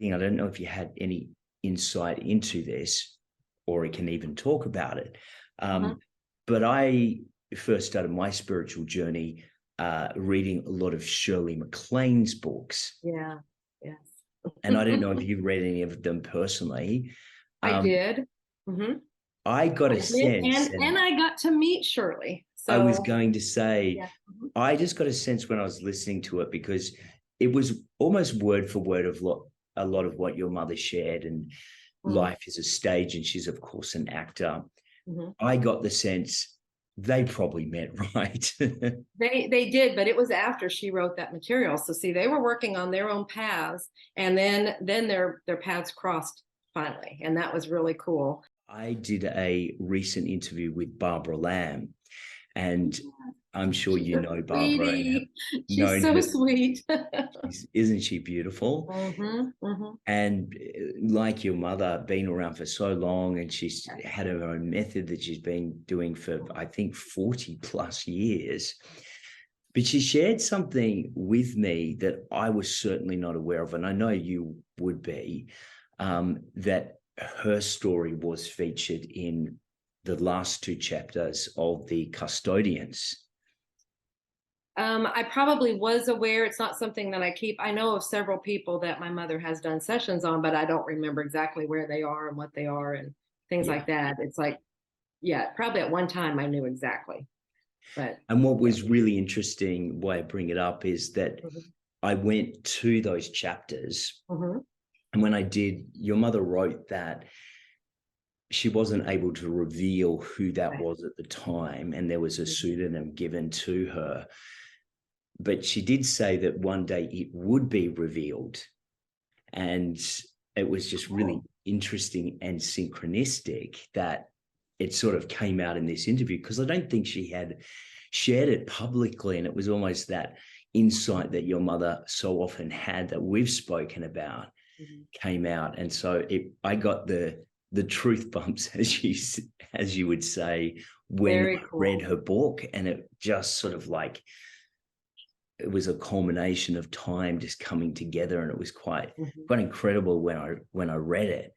I don't know if you had any insight into this, or it can even talk about it. But I first started my spiritual journey reading a lot of Shirley MacLaine's books. Yeah. Yes. And I don't know if you've read any of them personally. I did. I got a sense, and I got to meet Shirley. So I was going to say, yeah. I just got a sense when I was listening to it, because it was almost word for word of a lot of what your mother shared, and life is a stage, and she's of course an actor. I got the sense they probably met, right? They did, but it was after she wrote that material. So see, they were working on their own paths, and then their paths crossed finally, and that was really cool. I did a recent interview with Barbara Lamb, and I'm sure you know Barbara. She's so sweet. Isn't she beautiful? And like your mother, been around for so long, and she's had her own method that she's been doing for, I think, 40 plus years. But she shared something with me that I was certainly not aware of, and I know you would be, that her story was featured in the last 2 chapters of The Custodians. I probably was aware. It's not something that I keep. I know of several people that my mother has done sessions on, but I don't remember exactly where they are and what they are and things like that. It's like, yeah, probably at one time I knew exactly. And what was really interesting, why I bring it up, is that I went to those chapters, and when I did, your mother wrote that she wasn't able to reveal who that was at the time, and there was a pseudonym given to her. But she did say that one day it would be revealed. And it was just really interesting and synchronistic that it sort of came out in this interview, because I don't think she had shared it publicly. And it was almost that insight that your mother so often had, that we've spoken about, came out. And so I got the truth bumps, as you would say, when I read her book. And it just sort of like, it was a culmination of time just coming together, and it was quite incredible when I read it.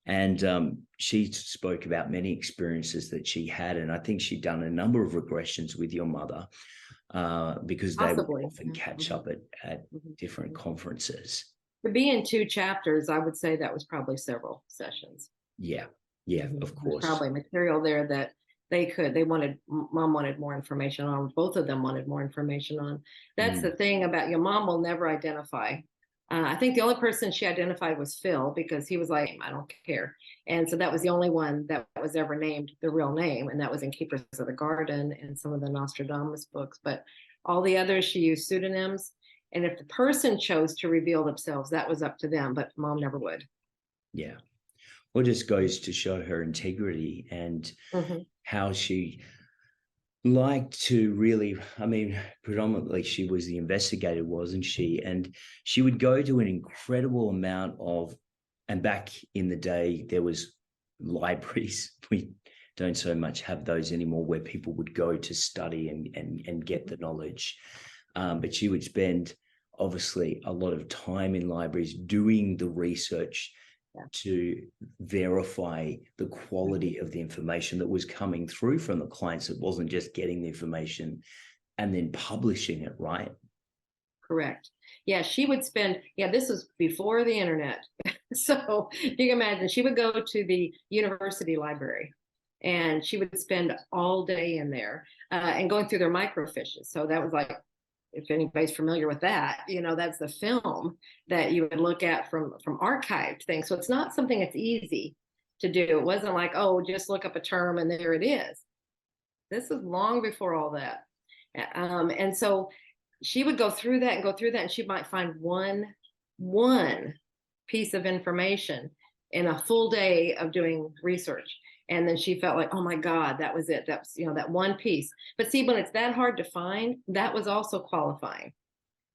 And she spoke about many experiences that she had, and I think she'd done a number of regressions with your mother, because they would often catch up at different conferences. To be in 2 chapters, I would say that was probably several sessions. Yeah, of course. There's probably material there that mom wanted more information on, both of them wanted more information on. That's the thing about your mom will never identify. I think the only person she identified was Phil, because he was like, I don't care. And so that was the only one that was ever named the real name, and that was in Keepers of the Garden and some of the Nostradamus books. But all the others, she used pseudonyms. And if the person chose to reveal themselves, that was up to them, but mom never would. Yeah. Well, it just goes to show her integrity and how she liked to really, predominantly she was the investigator, wasn't she? And she would go to an incredible amount of, and back in the day, there was libraries. We don't so much have those anymore, where people would go to study and get the knowledge. But she would spend, obviously, a lot of time in libraries doing the research to verify the quality of the information that was coming through from the clients. It wasn't just getting the information and then publishing it, right? Correct. Yeah, she would spend, this was before the internet. So you can imagine, she would go to the university library, and she would spend all day in there and going through their microfiches. So that was like, if anybody's familiar with that, that's the film that you would look at from archived things. So it's not something that's easy to do. It wasn't like, oh, just look up a term and there it is. This is long before all that. And so she would go through that, and she might find one piece of information in a full day of doing research. And then she felt like, oh my God, that was it. That's, that one piece. But see, when it's that hard to find, that was also qualifying.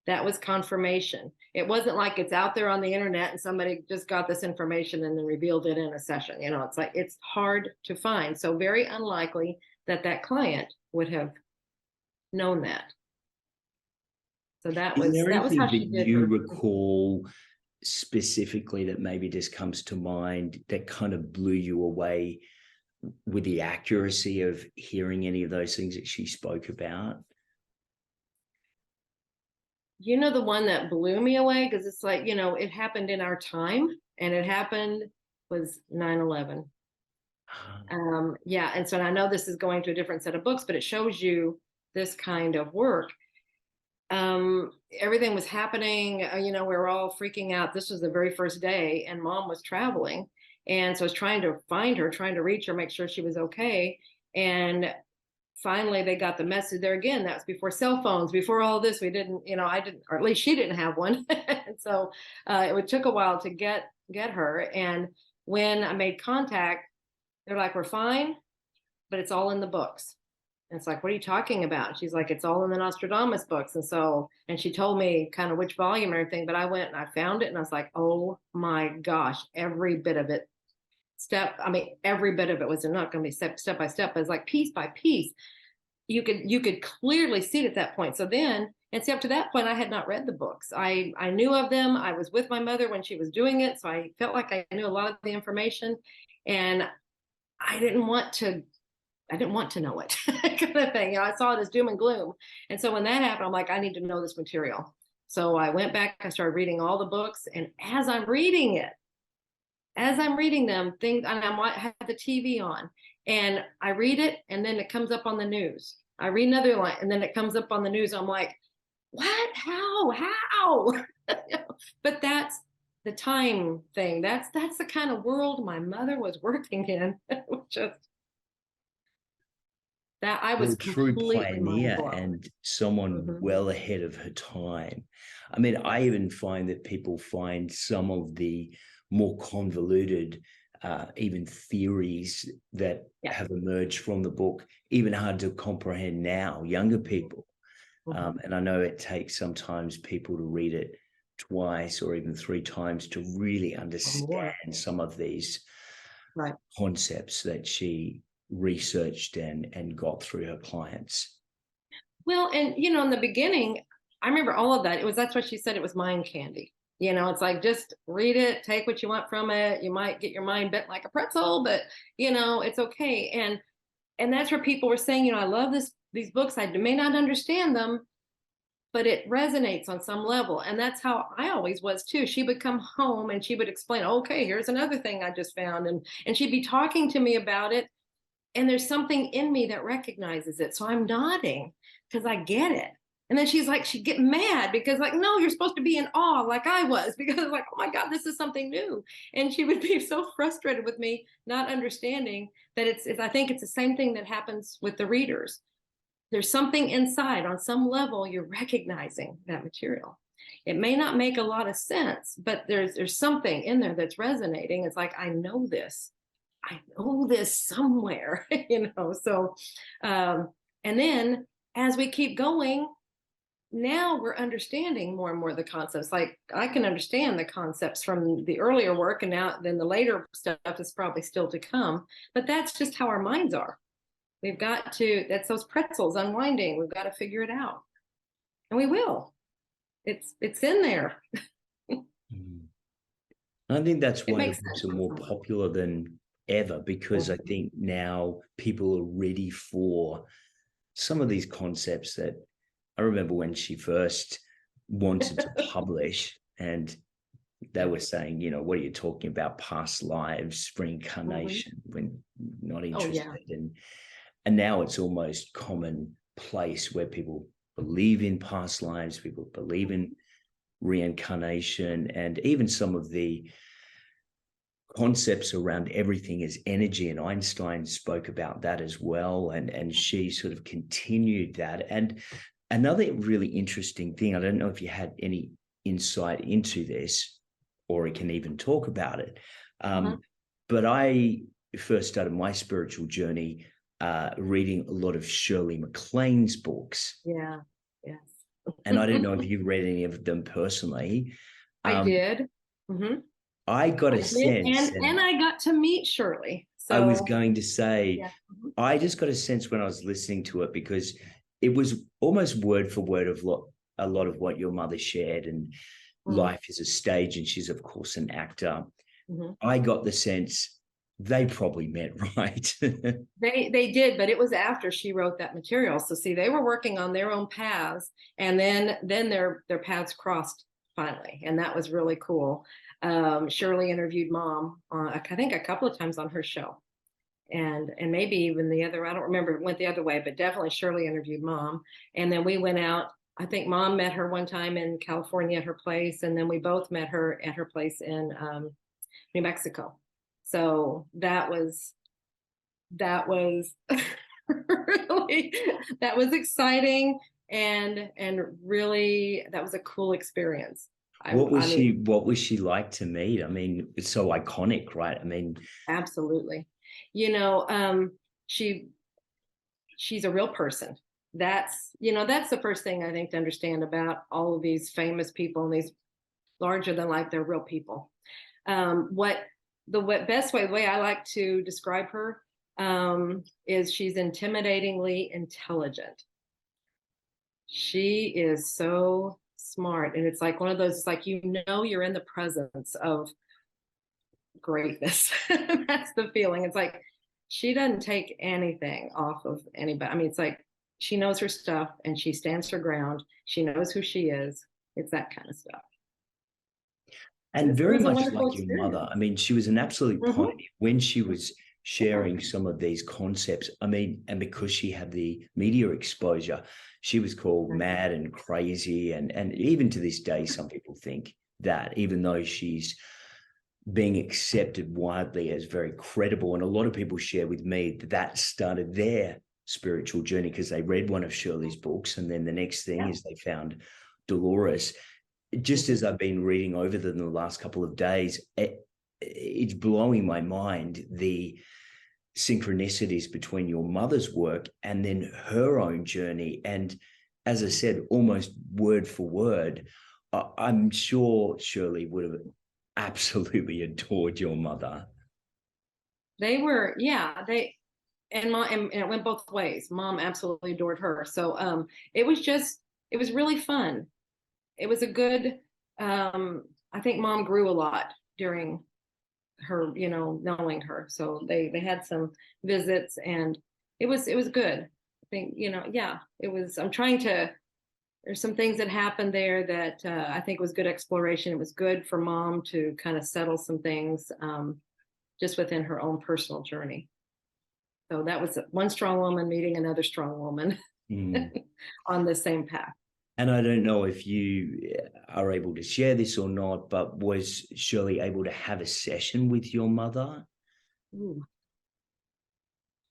That was confirmation. It wasn't like it's out there on the internet and somebody just got this information and then revealed it in a session. It's like, it's hard to find. So very unlikely that client would have known that. So that was how she did. You recall specifically that maybe just comes to mind that kind of blew you away with the accuracy of hearing any of those things that she spoke about? You know, the one that blew me away, because it's like, you know, it happened in our time, and it happened was 9/11. Yeah. And so I know this is going to a different set of books, but it shows you this kind of work. Everything was happening, you know, we were all freaking out. This was the very first day, and Mom was traveling. And so I was trying to find her, trying to reach her, make sure she was okay. And finally they got the message there again. That was before cell phones, before all this. We didn't, you know, I didn't, or at least she didn't have one. And so it took a while to get her. And when I made contact, they're like, we're fine, but it's all in the books. And it's like, what are you talking about? She's like, it's all in the Nostradamus books. And so, and she told me kind of which volume and everything, but I went and I found it, and I was like, oh my gosh, every bit of it, every bit of it was not going to be step by step, but it's like piece by piece. You could clearly see it at that point. So then, and see, up to that point, I had not read the books. I knew of them. I was with my mother when she was doing it. So I felt like I knew a lot of the information, and I didn't want to know it kind of thing. You know, I saw it as doom and gloom. And so when that happened, I'm like, I need to know this material. So I went back, I started reading all the books. And as I'm reading them, things, and I had the TV on, and I read it, and then it comes up on the news. I read another line, and then it comes up on the news. I'm like, what? How? But that's the time thing. That's the kind of world my mother was working in. Just that I was a true pioneer mind-blown. and someone well ahead of her time. I mean, I even find that people find some of the more convoluted, even theories that have emerged from the book, even hard to comprehend now, younger people. And I know it takes sometimes people to read it twice or even 3 times to really understand some of these concepts that she researched and got through her clients. Well, and you know, in the beginning, I remember all of that. That's what she said. It was mind candy. You know, it's like, just read it, take what you want from it. You might get your mind bent like a pretzel, but you know, it's okay. And that's where people were saying, you know, I love these books. I may not understand them, but it resonates on some level. And that's how I always was too. She would come home and she would explain, okay, here's another thing I just found. And she'd be talking to me about it. And there's something in me that recognizes it. So I'm nodding because I get it. And then she'd get mad because like, no, you're supposed to be in awe like I was, because like, oh my God, this is something new. And she would be so frustrated with me not understanding that I think it's the same thing that happens with the readers. There's something inside, on some level, you're recognizing that material. It may not make a lot of sense, but there's something in there that's resonating. It's like, I know this somewhere, you know? So, and then as we keep going, now we're understanding more and more the concepts. Like I can understand the concepts from the earlier work, and now then the later stuff is probably still to come, but that's just how our minds are. That's those pretzels unwinding. We've got to figure it out, and we will. It's in there. I think that's why the books are more popular than ever, because I think now people are ready for some of these concepts that I remember when she first wanted to publish, and they were saying, you know, what are you talking about? Past lives, reincarnation, when not interested. And now it's almost commonplace where people believe in past lives, people believe in reincarnation, and even some of the concepts around everything is energy. And Einstein spoke about that as well. And she sort of continued that. And another really interesting thing, I don't know if you had any insight into this or can even talk about it. But I first started my spiritual journey reading a lot of Shirley MacLaine's books. Yeah. Yes. And I don't know if you read any of them personally. I did. I got a sense. And I got to meet Shirley. So I was going to say, I just got a sense when I was listening to it, because it was almost word for word of a lot of what your mother shared. And life is a stage, and she's of course an actor. Mm-hmm. I got the sense they probably met, right? They did, but it was after she wrote that material. So see, they were working on their own paths, and then their paths crossed finally, and that was really cool. Shirley interviewed Mom, I think a couple of times on her show, and maybe even the other. I don't remember, it went the other way, but definitely Shirley interviewed Mom, and then we went out. I think Mom met her one time in California at her place, and then we both met her at her place in New Mexico. So that was really, that was exciting, and really that was a cool experience. What was she like to meet? I mean, it's so iconic, right? I mean, absolutely. She's a real person. That's the first thing I think to understand about all of these famous people and these larger than life, they're real people. The best way I like to describe her is she's intimidatingly intelligent. She is so smart, and it's like one of those, it's like, you're in the presence of greatness. That's the feeling. It's like she doesn't take anything off of anybody. I mean, it's like she knows her stuff and she stands her ground. She knows who she is. It's that kind of stuff. And very much like your mother. I mean, she was an absolute pioneer when she was sharing some of these concepts. I mean, and because she had the media exposure, she was called mad and crazy. And even to this day, some people think that, even though she's being accepted widely as very credible. And a lot of people share with me that started their spiritual journey because they read one of Shirley's books. And then the next thing is they found Dolores. Just as I've been reading over them the last couple of days, it's blowing my mind, the synchronicities between your mother's work and then her own journey. And as I said, almost word for word, I'm sure Shirley would have absolutely adored your mother. They were, yeah, and it went both ways. Mom absolutely adored her. So it was really fun. It was a good, I think Mom grew a lot during her, knowing her. So they had some visits, and it was good. I think, there's some things that happened there that I think was good exploration. It was good for Mom to kind of settle some things just within her own personal journey. So that was one strong woman meeting another strong woman on the same path. And I don't know if you are able to share this or not, but was Shirley able to have a session with your mother? Ooh.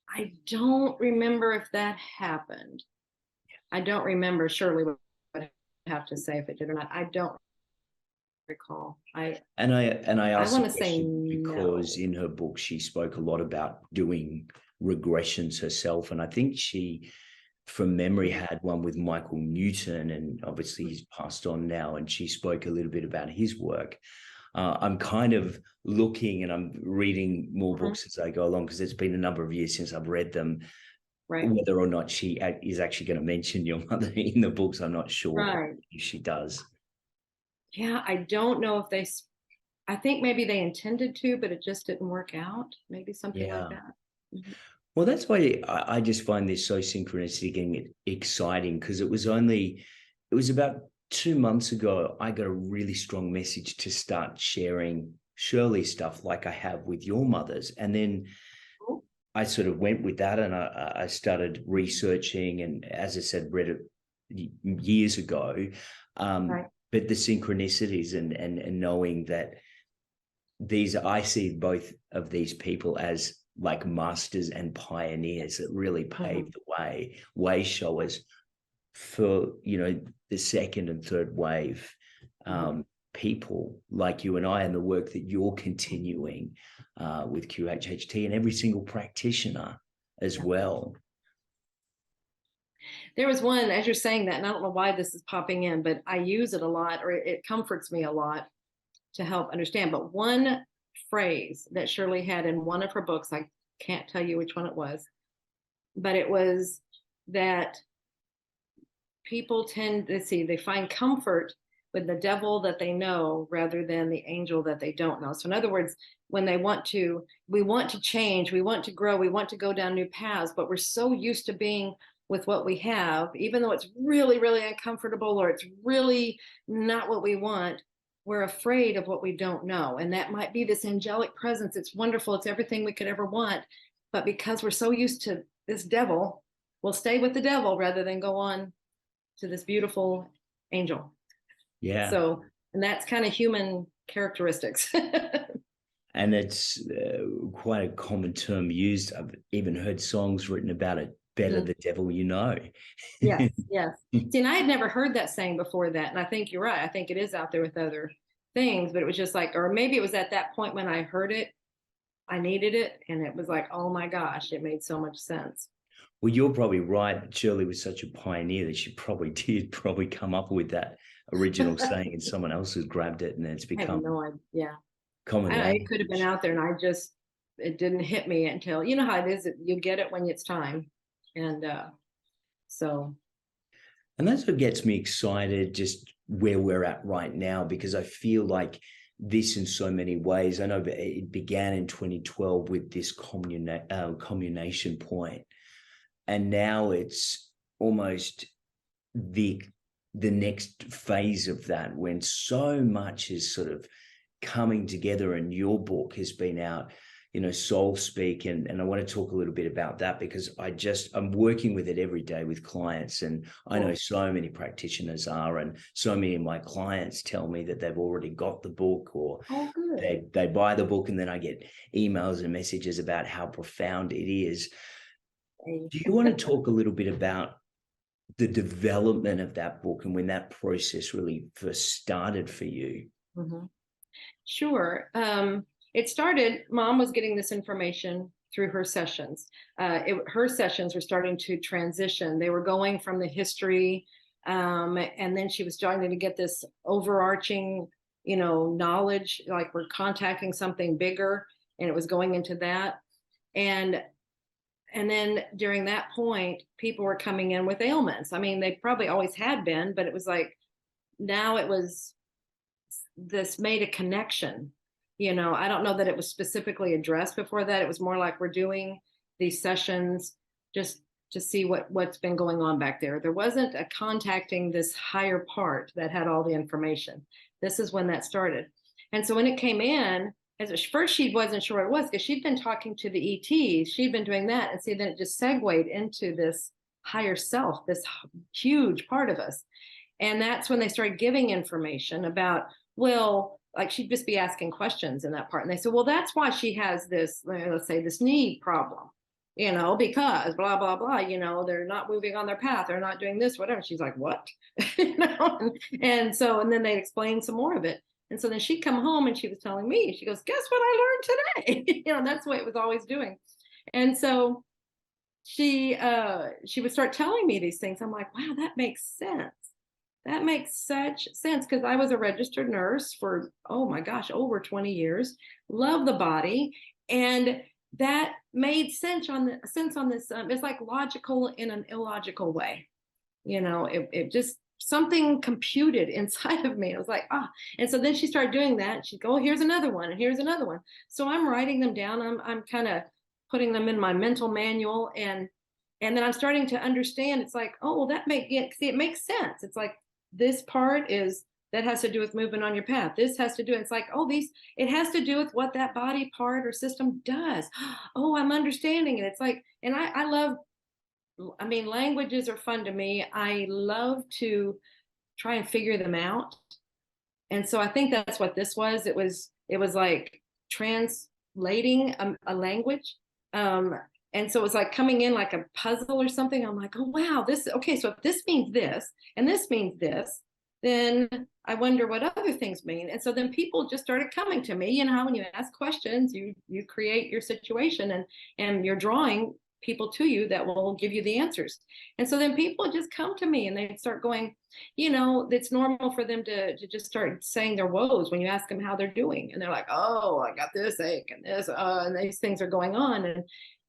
I don't remember if that happened. I don't remember. Shirley would have to say if it did or not. I don't recall. I asked want to say because no. In her book she spoke a lot about doing regressions herself, and I think she, from memory, had one with Michael Newton, and obviously he's passed on now, and she spoke a little bit about his work. I'm kind of looking and I'm reading more books as I go along, because it's been a number of years since I've read them. Right. Whether or not she is actually going to mention your mother in the books, I'm not sure if she does. Yeah, I don't know if I think maybe they intended to, but it just didn't work out. Maybe something like that. Mm-hmm. Well, that's why I just find this so synchronistic and exciting, because it was about 2 months ago, I got a really strong message to start sharing Shirley stuff like I have with your mothers. And then I sort of went with that, and I started researching, and as I said, read it years ago. But the synchronicities and knowing that I see both of these people as like masters and pioneers that really paved the way showers for, the second and third wave people like you and I, and the work that you're continuing with QHHT and every single practitioner as well. There was one, as you're saying that, and I don't know why this is popping in, but I use it a lot, or it comforts me a lot to help understand. But one phrase that Shirley had in one of her books, I can't tell you which one it was, but it was that people they find comfort with the devil that they know rather than the angel that they don't know. So in other words, when we want to change, we want to grow, we want to go down new paths, but we're so used to being with what we have, even though it's really, really uncomfortable or it's really not what we want, we're afraid of what we don't know. And that might be this angelic presence. It's wonderful. It's everything we could ever want. But because we're so used to this devil, we'll stay with the devil rather than go on to this beautiful angel. Yeah. So, and that's kind of human characteristics. And it's quite a common term used. I've even heard songs written about it. Better the devil you know. Yes, yes. See, and I had never heard that saying before that. And I think you're right. I think it is out there with other things, but it was just like, or maybe it was at that point when I heard it, I needed it. And it was like, oh my gosh, it made so much sense. Well, you're probably right. Shirley was such a pioneer that she did come up with that original saying, and someone else has grabbed it, and it's become common language. It could have been out there, and it didn't hit me until, you know how it is, you get it when it's time. And so. And that's what gets me excited, just where we're at right now, because I feel like this in so many ways. I know it began in 2012 with this communation point. And now it's almost the next phase of that, when so much is sort of coming together, and your book has been out, Soul Speak. And I want to talk a little bit about that, because I'm working with it every day with clients. And I know so many practitioners are, and so many of my clients tell me that they've already got the book, or they buy the book, and then I get emails and messages about how profound it is. Do you want to talk a little bit about the development of that book and when that process really first started for you? Mm-hmm. Sure. It started, Mom was getting this information through her sessions. Her sessions were starting to transition. They were going from the history, and then she was starting to get this overarching, knowledge, like we're contacting something bigger, and it was going into that. And then during that point, people were coming in with ailments. I mean, they probably always had been, but it was like, now it was, this made a connection. I don't know that it was specifically addressed before that. It was more like, we're doing these sessions just to see what's been going on back there. There wasn't a contacting this higher part that had all the information. This is when that started. And so when it came in, at first she wasn't sure what it was, because she'd been talking to the ETs, she'd been doing that, and see, then it just segued into this higher self, this huge part of us. And that's when they started giving information about, well, like she'd just be asking questions in that part, and they said, well, that's why she has this, let's say, this knee problem, because blah blah blah, they're not moving on their path, they're not doing this, whatever. She's like, what? And then they'd explain some more of it. And so then she'd come home and she was telling me, she goes, guess what I learned today? That's what it was always doing. And so she would start telling me these things. I'm like, wow, that makes sense. That makes such sense, because I was a registered nurse for, oh my gosh, over 20 years, love the body. And that made sense on this, it's like logical in an illogical way. It just, something computed inside of me. I was like, and so then she started doing that. She'd go, oh, here's another one, and here's another one. So I'm writing them down. I'm kind of putting them in my mental manual, and then I'm starting to understand. It's like, oh, well, it makes sense. It's like, this part that has to do with movement on your path. This has to do, it's like, it has to do with what that body part or system does. Oh, I'm understanding it. It's like, and I mean, languages are fun to me. I love to try and figure them out. And so I think that's what this was. It was like translating a language. And so it was like coming in like a puzzle or something. I'm like, oh, wow, okay, so if this means this, and this means this, then I wonder what other things mean. And so then people just started coming to me. How when you ask questions, you create your situation, and you're drawing people to you that will give you the answers. And so then people just come to me, and they start going, it's normal for them to just start saying their woes when you ask them how they're doing. And they're like, oh, I got this ache and this, and these things are going on.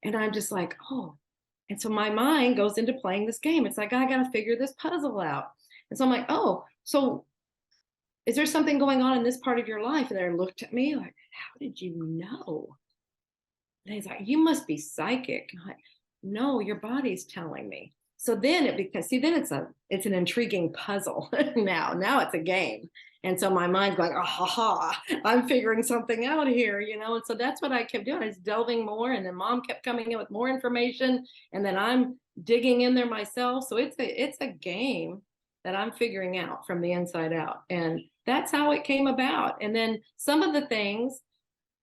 And I'm just like, oh. And so my mind goes into playing this game. It's like, I got to figure this puzzle out. And so I'm like, oh, so is there something going on in this part of your life? And they looked at me like, how did you know? And he's like, you must be psychic. I'm like, no, your body's telling me. So then it becomes, see, then it's an intriguing puzzle now it's a game. And so my mind's going, oh, ha, ha, I'm figuring something out here, And so that's what I kept doing. I was delving more, and then mom kept coming in with more information, and then I'm digging in there myself. So it's a game that I'm figuring out from the inside out. And that's how it came about. And then some of the things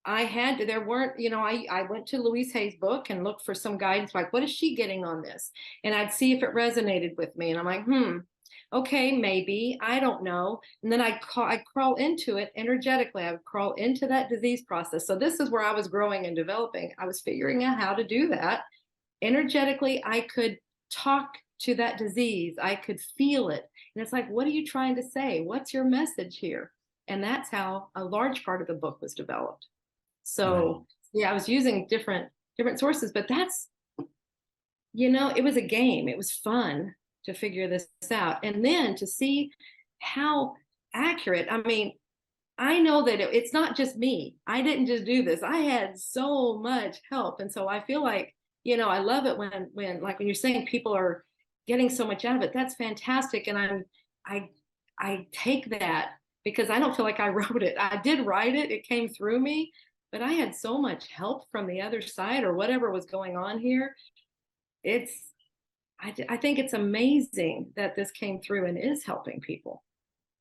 there weren't, I went to Louise Hay's book and looked for some guidance, like, what is she getting on this? And I'd see if it resonated with me. And I'm like, okay, maybe, I don't know. And then I'd crawl into it energetically. I would crawl into that disease process. So this is where I was growing and developing. I was figuring out how to do that. Energetically, I could talk to that disease. I could feel it. And it's like, what are you trying to say? What's your message here? And that's how a large part of the book was developed. So yeah, I was using different sources, but that's, it was a game. It was fun to figure this out. And then to see how accurate, I mean, I know that it's not just me. I didn't just do this. I had so much help. And so I feel like, I love it when you're saying people are getting so much out of it. That's fantastic. And I take that because I don't feel like I wrote it. I did write it. It came through me, but I had so much help from the other side or whatever was going on here. I think it's amazing that this came through and is helping people.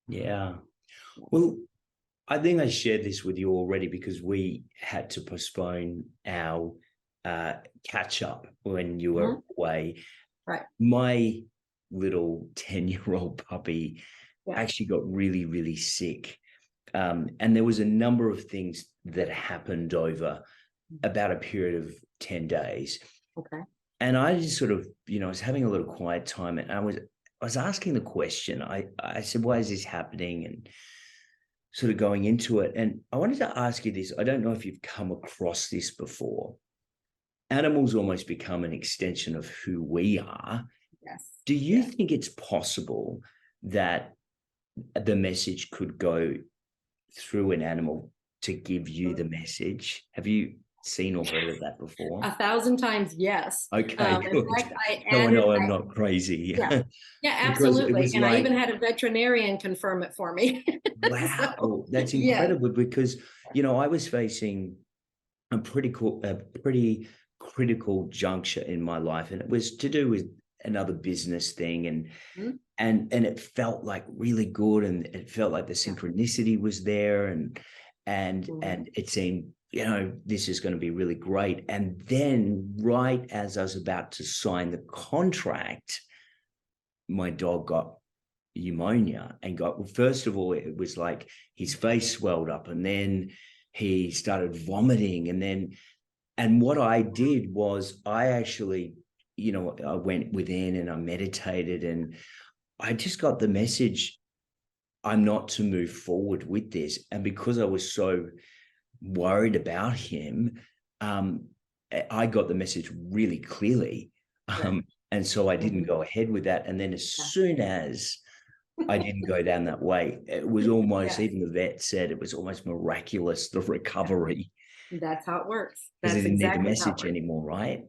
Yeah. Well, I think I shared this with you already because we had to postpone our catch up when you were away. Right. My little 10-year-old puppy actually got really, really sick. And there was a number of things that happened over about a period of 10 days. Okay. And I just sort of, I was having a little quiet time, and I was asking the question. I said, why is this happening? And sort of going into it. And I wanted to ask you this. I don't know if you've come across this before. Animals almost become an extension of who we are. Yes. Do you think it's possible that the message could go through an animal to give you the message? Have you seen or heard of that before? 1,000 times, yes. Okay, good. In fact, I know I'm not crazy. Yeah, absolutely. And I even had a veterinarian confirm it for me. Wow, so, that's incredible because, I was facing a pretty critical juncture in my life, and it was to do with another business thing, and it felt like really good, and it felt like the synchronicity was there, and it seemed, this is going to be really great. And then right as I was about to sign the contract, my dog got pneumonia and first of all, it was like his face swelled up, and then he started vomiting, and what I did was I actually, I went within and I meditated, and I just got the message, I'm not to move forward with this. And because I was so worried about him, I got the message really clearly. And so I didn't go ahead with that. And then as soon as I didn't go down that way, it was almost, even the vet said it was almost miraculous, the recovery. That's how it works. Because That's they didn't exactly need the message anymore, right?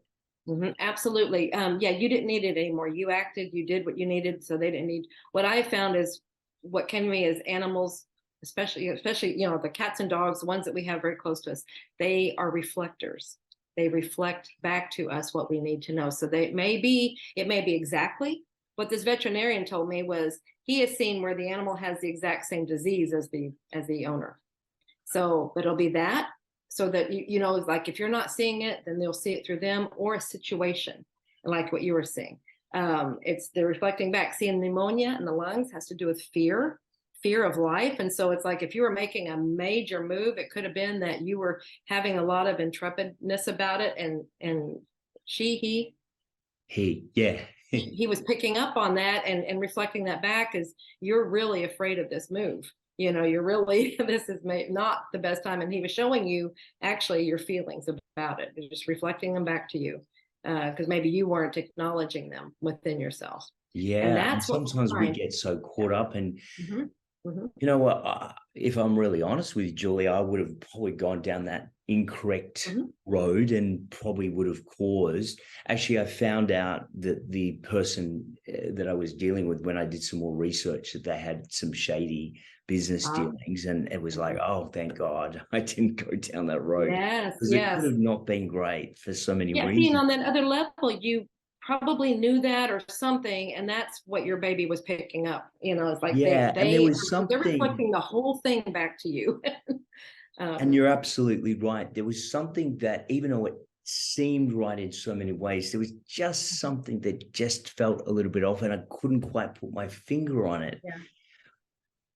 Absolutely. You didn't need it anymore. You acted, you did what you needed, so they didn't need. What I found is what came to me is animals, especially the cats and dogs, the ones that we have very close to us, they are reflectors. They reflect back to us what we need to know. So it may be exactly what this veterinarian told me was he has seen where the animal has the exact same disease as the owner. So, but it'll be that, so that like if you're not seeing it, then they'll see it through them or a situation, like what you were seeing. They're reflecting back. Seeing pneumonia in the lungs has to do with fear of life. And so it's like if you were making a major move, it could have been that you were having a lot of intrepidness about it, and he was picking up on that and reflecting that back as you're really afraid of this move. You're really, this is not the best time. And he was showing you actually your feelings about it. You're just reflecting them back to you because maybe you weren't acknowledging them within yourself. Yeah. And sometimes we get so caught up and You know what? If I'm really honest with you, Julie, I would have probably gone down that incorrect road and probably would have caused. Actually, I found out that the person that I was dealing with, when I did some more research, that they had some shady business dealings, and it was like, oh, thank God I didn't go down that road. Yes, because it could have not been great for so many reasons. See, and on that other level, you probably knew that or something, and that's what your baby was picking up. It's like and there was something, they're reflecting the whole thing back to you. And you're absolutely right. There was something that, even though it seemed right in so many ways, there was just something that just felt a little bit off, and I couldn't quite put my finger on it.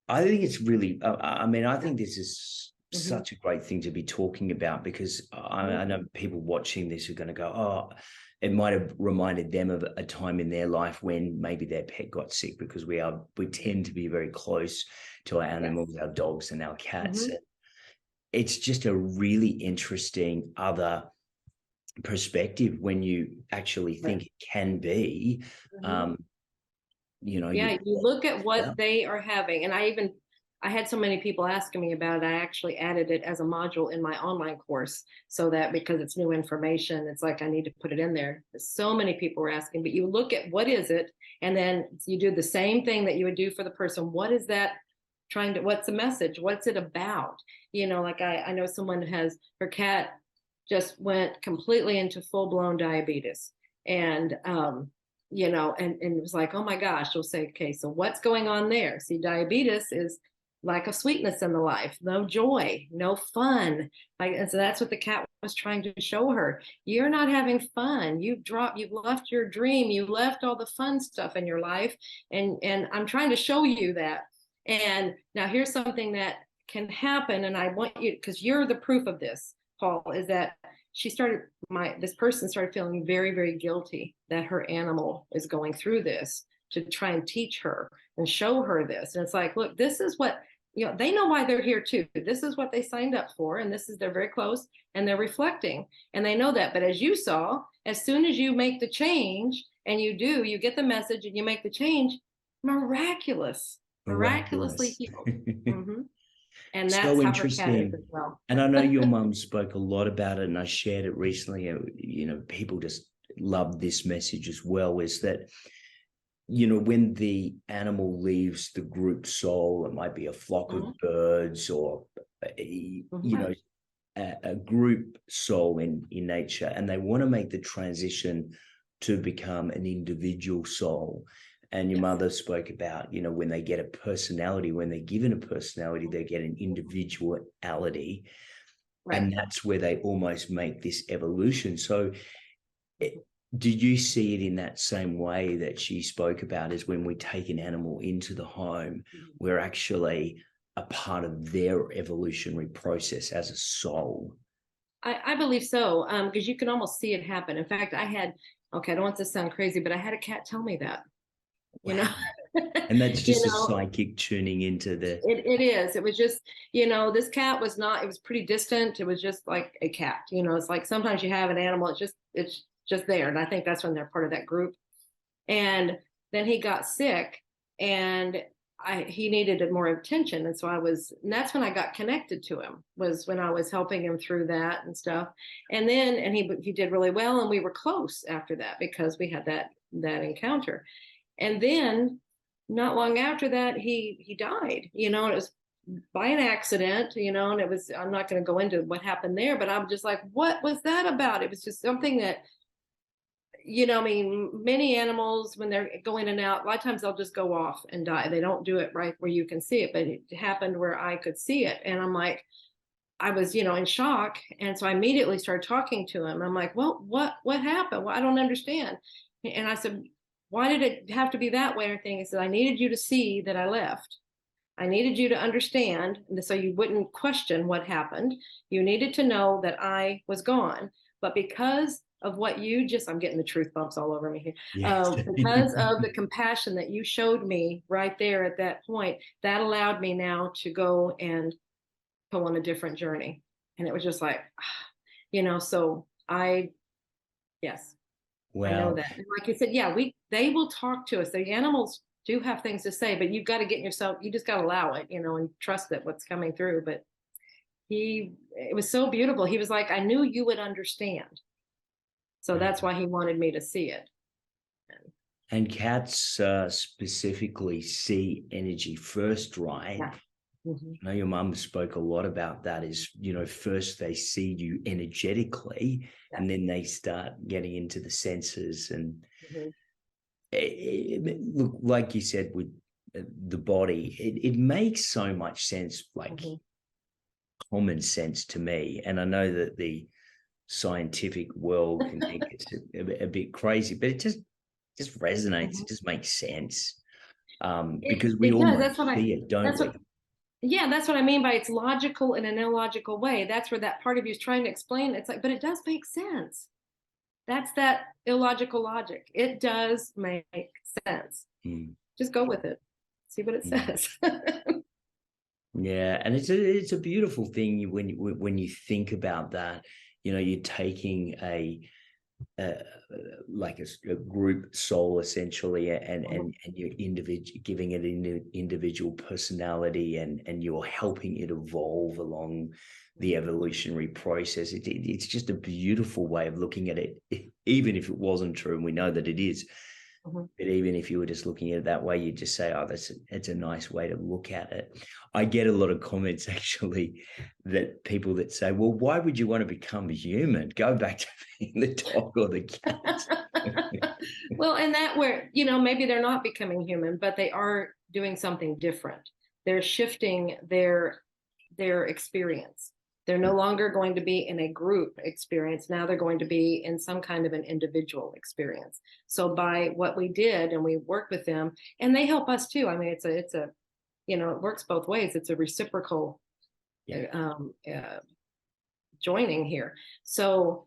I think it's really, I think this is such a great thing to be talking about, because I know people watching this are going to go, oh, it might have reminded them of a time in their life when maybe their pet got sick, because we tend to be very close to our animals, our dogs and our cats. It's just a really interesting other perspective when you actually think it can be. You look at what they are having. And I had so many people asking me about it. I actually added it as a module in my online course, so that, because it's new information, it's like I need to put it in there. So many people were asking, but you look at what is it, and then you do the same thing that you would do for the person. What is that what's the message? What's it about? Like I know someone her cat just went completely into full-blown diabetes. And and it was like, oh my gosh, we'll say, okay, so what's going on there? See, diabetes is lack of sweetness in the life, no joy, no fun. And so that's what the cat was trying to show her. You're not having fun. You've left your dream. You left all the fun stuff in your life. And I'm trying to show you that. And now here's something that can happen. And I want you, because you're the proof of this, Paul, is that this person started feeling very, very guilty that her animal is going through this, to try and teach her and show her this. And it's like, look, this is what, they know why they're here too. This is what they signed up for. And they're very close, and they're reflecting, and they know that. But as you saw, as soon as you make the change, and you get the message and you make the change, miraculously healed. And that's so how interesting. her cat is as well. And I know your mum spoke a lot about it, and I shared it recently. People just love this message as well, is that, when the animal leaves the group soul, it might be a flock of birds, or, a group soul in nature, and they want to make the transition to become an individual soul. And your mother spoke about, when they get a personality, when they're given a personality, they get an individuality. Right. And that's where they almost make this evolution. So did you see it in that same way that she spoke about, is when we take an animal into the home, we're actually a part of their evolutionary process as a soul? I believe so, because you can almost see it happen. In fact, I don't want this to sound crazy, but I had a cat tell me that. And that's just a psychic tuning into it is. It was just, this cat was it was pretty distant. It was just like a cat. It's like sometimes you have an animal, it's just there. And I think that's when they're part of that group. And then he got sick, and he needed more attention. And so that's when I got connected to him, was when I was helping him through that and stuff. And then, he did really well. And we were close after that, because we had that encounter. And then not long after that, he died, and it was by an accident, and I'm not going to go into what happened there, but I'm just like, what was that about? It was just something that, many animals, when they're going in and out, a lot of times they'll just go off and die. They don't do it right where you can see it, but it happened where I could see it. And I'm like, I was, in shock. And so I immediately started talking to him. I'm like, well, what happened? Well, I don't understand. And I said, why did it have to be that way? Or thing? He said, I needed you to see that I left. I needed you to understand, so you wouldn't question what happened. You needed to know that I was gone. But because of what I'm getting the truth bumps all over me here. Yes. Because of the compassion that you showed me right there at that point, that allowed me now to go and go on a different journey. And it was just like, so yes. Wow. I know that. And like you said, they will talk to us. The animals do have things to say, but you've got to get yourself, you just got to allow it, and trust that what's coming through. But it was so beautiful. He was like, I knew you would understand. So that's why he wanted me to see it. And cats specifically see energy first, right? Yeah. Mm-hmm. I know your mum spoke a lot about that, is, first they see you energetically, and then they start getting into the senses. And look, like you said, with the body, it makes so much sense, like common sense to me. And I know that the scientific world can think it's a bit crazy, but it just resonates. It just makes sense, because we almost see it, don't we? Yeah, that's what I mean by it's logical in an illogical way. That's where that part of you is trying to explain. It's like, but it does make sense. That's that illogical logic. It does make sense. Just go with it. See what it says. Yeah, and it's a beautiful thing when you think about that. You're taking like a group soul essentially, and you're giving it an individual personality, and you're helping it evolve along the evolutionary process. It's just a beautiful way of looking at it, even if it wasn't true, and we know that it is. But even if you were just looking at it that way, you'd just say, oh, it's a nice way to look at it. I get a lot of comments, actually, that people that say, well, why would you want to become human? Go back to being the dog or the cat. Well, and that where, maybe they're not becoming human, but they are doing something different. They're shifting their experience. They're no longer going to be in a group experience. Now they're going to be in some kind of an individual experience. So by what we did, and we worked with them, and they help us too. I mean, it's a it works both ways. It's a reciprocal joining here. So,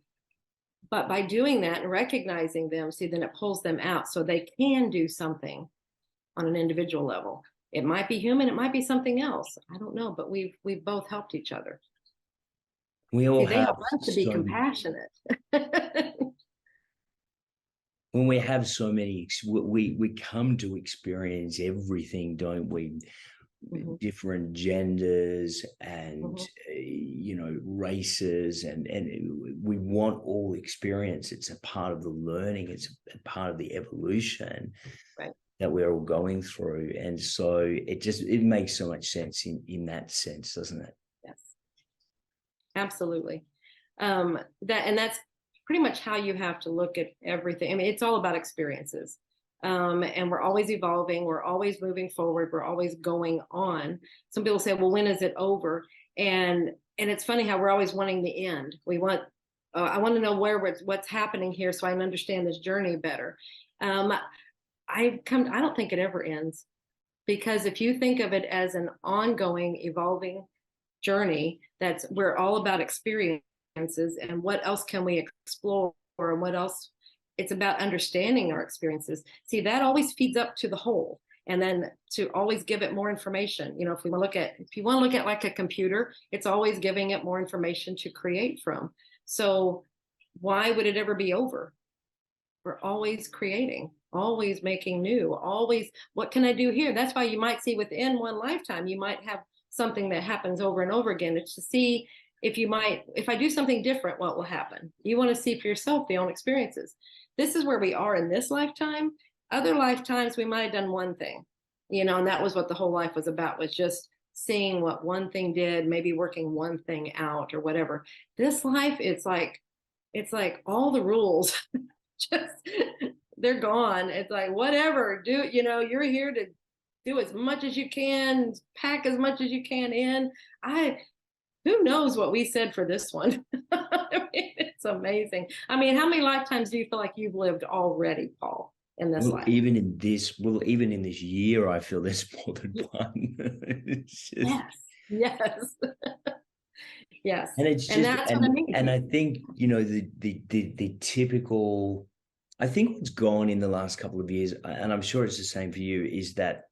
but by doing that and recognizing them, see, then it pulls them out so they can do something on an individual level. It might be human, it might be something else. I don't know, but we've both helped each other. We all they help us to be compassionate. When we have so many, we come to experience everything, don't we? Different genders and races, and we want all experience. It's a part of the learning. It's a part of the evolution that we're all going through. And so it makes so much sense in that sense, doesn't it? Yes, absolutely. That's pretty much how you have to look at everything. I mean, it's all about experiences. And we're always evolving. We're always moving forward. We're always going on. Some people say, well, when is it over? And it's funny how we're always wanting the end. I want to know what's happening here so I can understand this journey better. I don't think it ever ends, because if you think of it as an ongoing, evolving journey, we're all about experiences and what else can we explore, and what else. It's about understanding our experiences. See, that always feeds up to the whole, and then to always give it more information. If you want to look at like a computer, it's always giving it more information to create from. So why would it ever be over? We're always creating, always making new, always, what can I do here? That's why you might see within one lifetime, you might have something that happens over and over again. It's to see if I do something different, what will happen? You want to see for yourself the own experiences. This is where we are in this lifetime. Other lifetimes, we might have done one thing, and that was what the whole life was about, was just seeing what one thing did, maybe working one thing out or whatever. This life, it's like all the rules, just, they're gone. It's like, whatever, you're here to do as much as you can, pack as much as you can in. Who knows what we said for this one? I mean, it's amazing. I mean, how many lifetimes do you feel like you've lived already, Paul, in this life? Even in this year, I feel there's more than one. Yes. Yes. And it's just, and that's what I mean. And I think, the typical, I think what's gone in the last couple of years, and I'm sure it's the same for you, is that,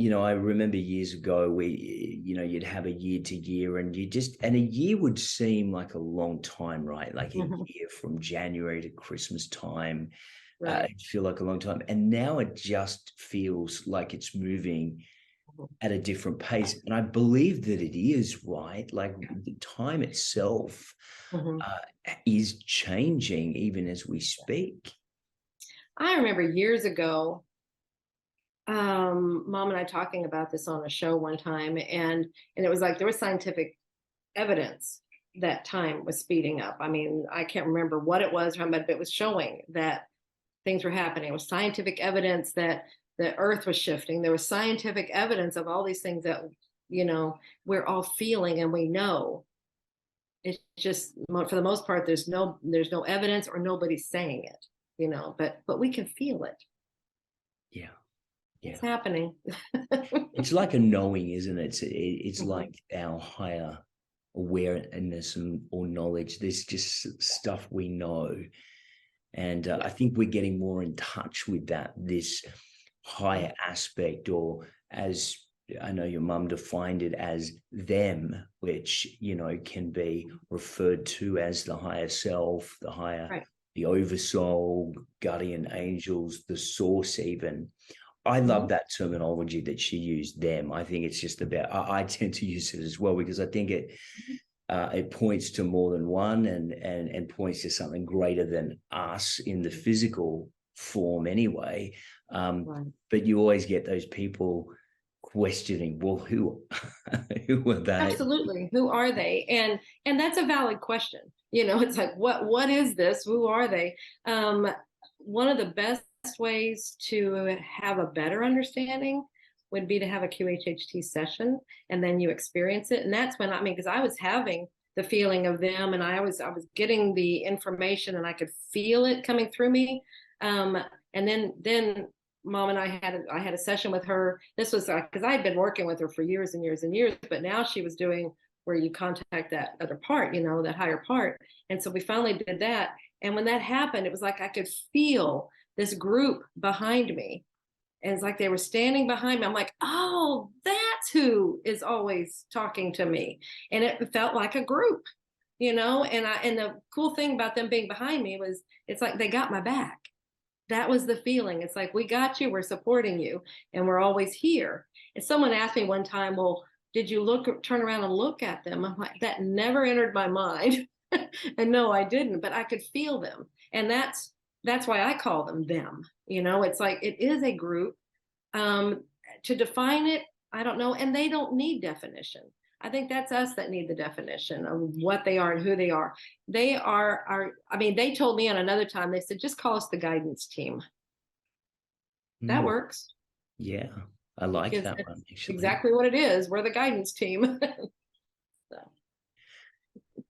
I remember years ago where, you'd have a year to year, and a year would seem like a long time, right? Like a year from January to Christmas time. Right. It feel like a long time. And now it just feels like it's moving at a different pace. And I believe that it is, right. Like the time itself is changing even as we speak. I remember years ago, Mom and I talking about this on a show one time, and it was like there was scientific evidence that time was speeding up. I mean, I can't remember what it was, but it was showing that things were happening. It was scientific evidence that the earth was shifting. There was scientific evidence of all these things that, we're all feeling and we know. It's just, for the most part, there's no evidence or nobody's saying it, but we can feel it. Yeah. Yeah. It's happening. It's like a knowing, isn't it? It's like our higher awareness or knowledge. There's just stuff we know. And I think we're getting more in touch with this higher aspect, or as I know your mum defined it as them, which, can be referred to as the higher self, the higher, the oversoul, guardian angels, the source even. I love that terminology that she used, them. I think it's just about, I tend to use it as well, because I think it points to more than one and points to something greater than us in the physical form anyway. But you always get those people questioning, well, who are they? Absolutely. Who are they? And that's a valid question. It's like, what is this? Who are they? One of the best ways to have a better understanding would be to have a QHHT session, and then you experience it. And that's when, because I was having the feeling of them, and I was getting the information, and I could feel it coming through me. And then Mom and I had a session with her. This was because I had been working with her for years and years and years, but now she was doing where you contact that other part, that higher part. And so we finally did that. And when that happened, it was like I could feel this group behind me. And it's like they were standing behind me. I'm like, oh, that's who is always talking to me. And it felt like a group, and the cool thing about them being behind me was it's like they got my back. That was the feeling. It's like, we got you, we're supporting you, and we're always here. And someone asked me one time, well, did you turn around and look at them? I'm like, that never entered my mind. And no, I didn't, but I could feel them. And that's why I call them. It's like, it is a group. To define it, I don't know. And they don't need definition. I think that's us that need the definition of what they are and who they are. They are they told me on another time, they said, just call us the guidance team. That works. Yeah. I like that one, actually. Exactly what it is. We're the guidance team. So.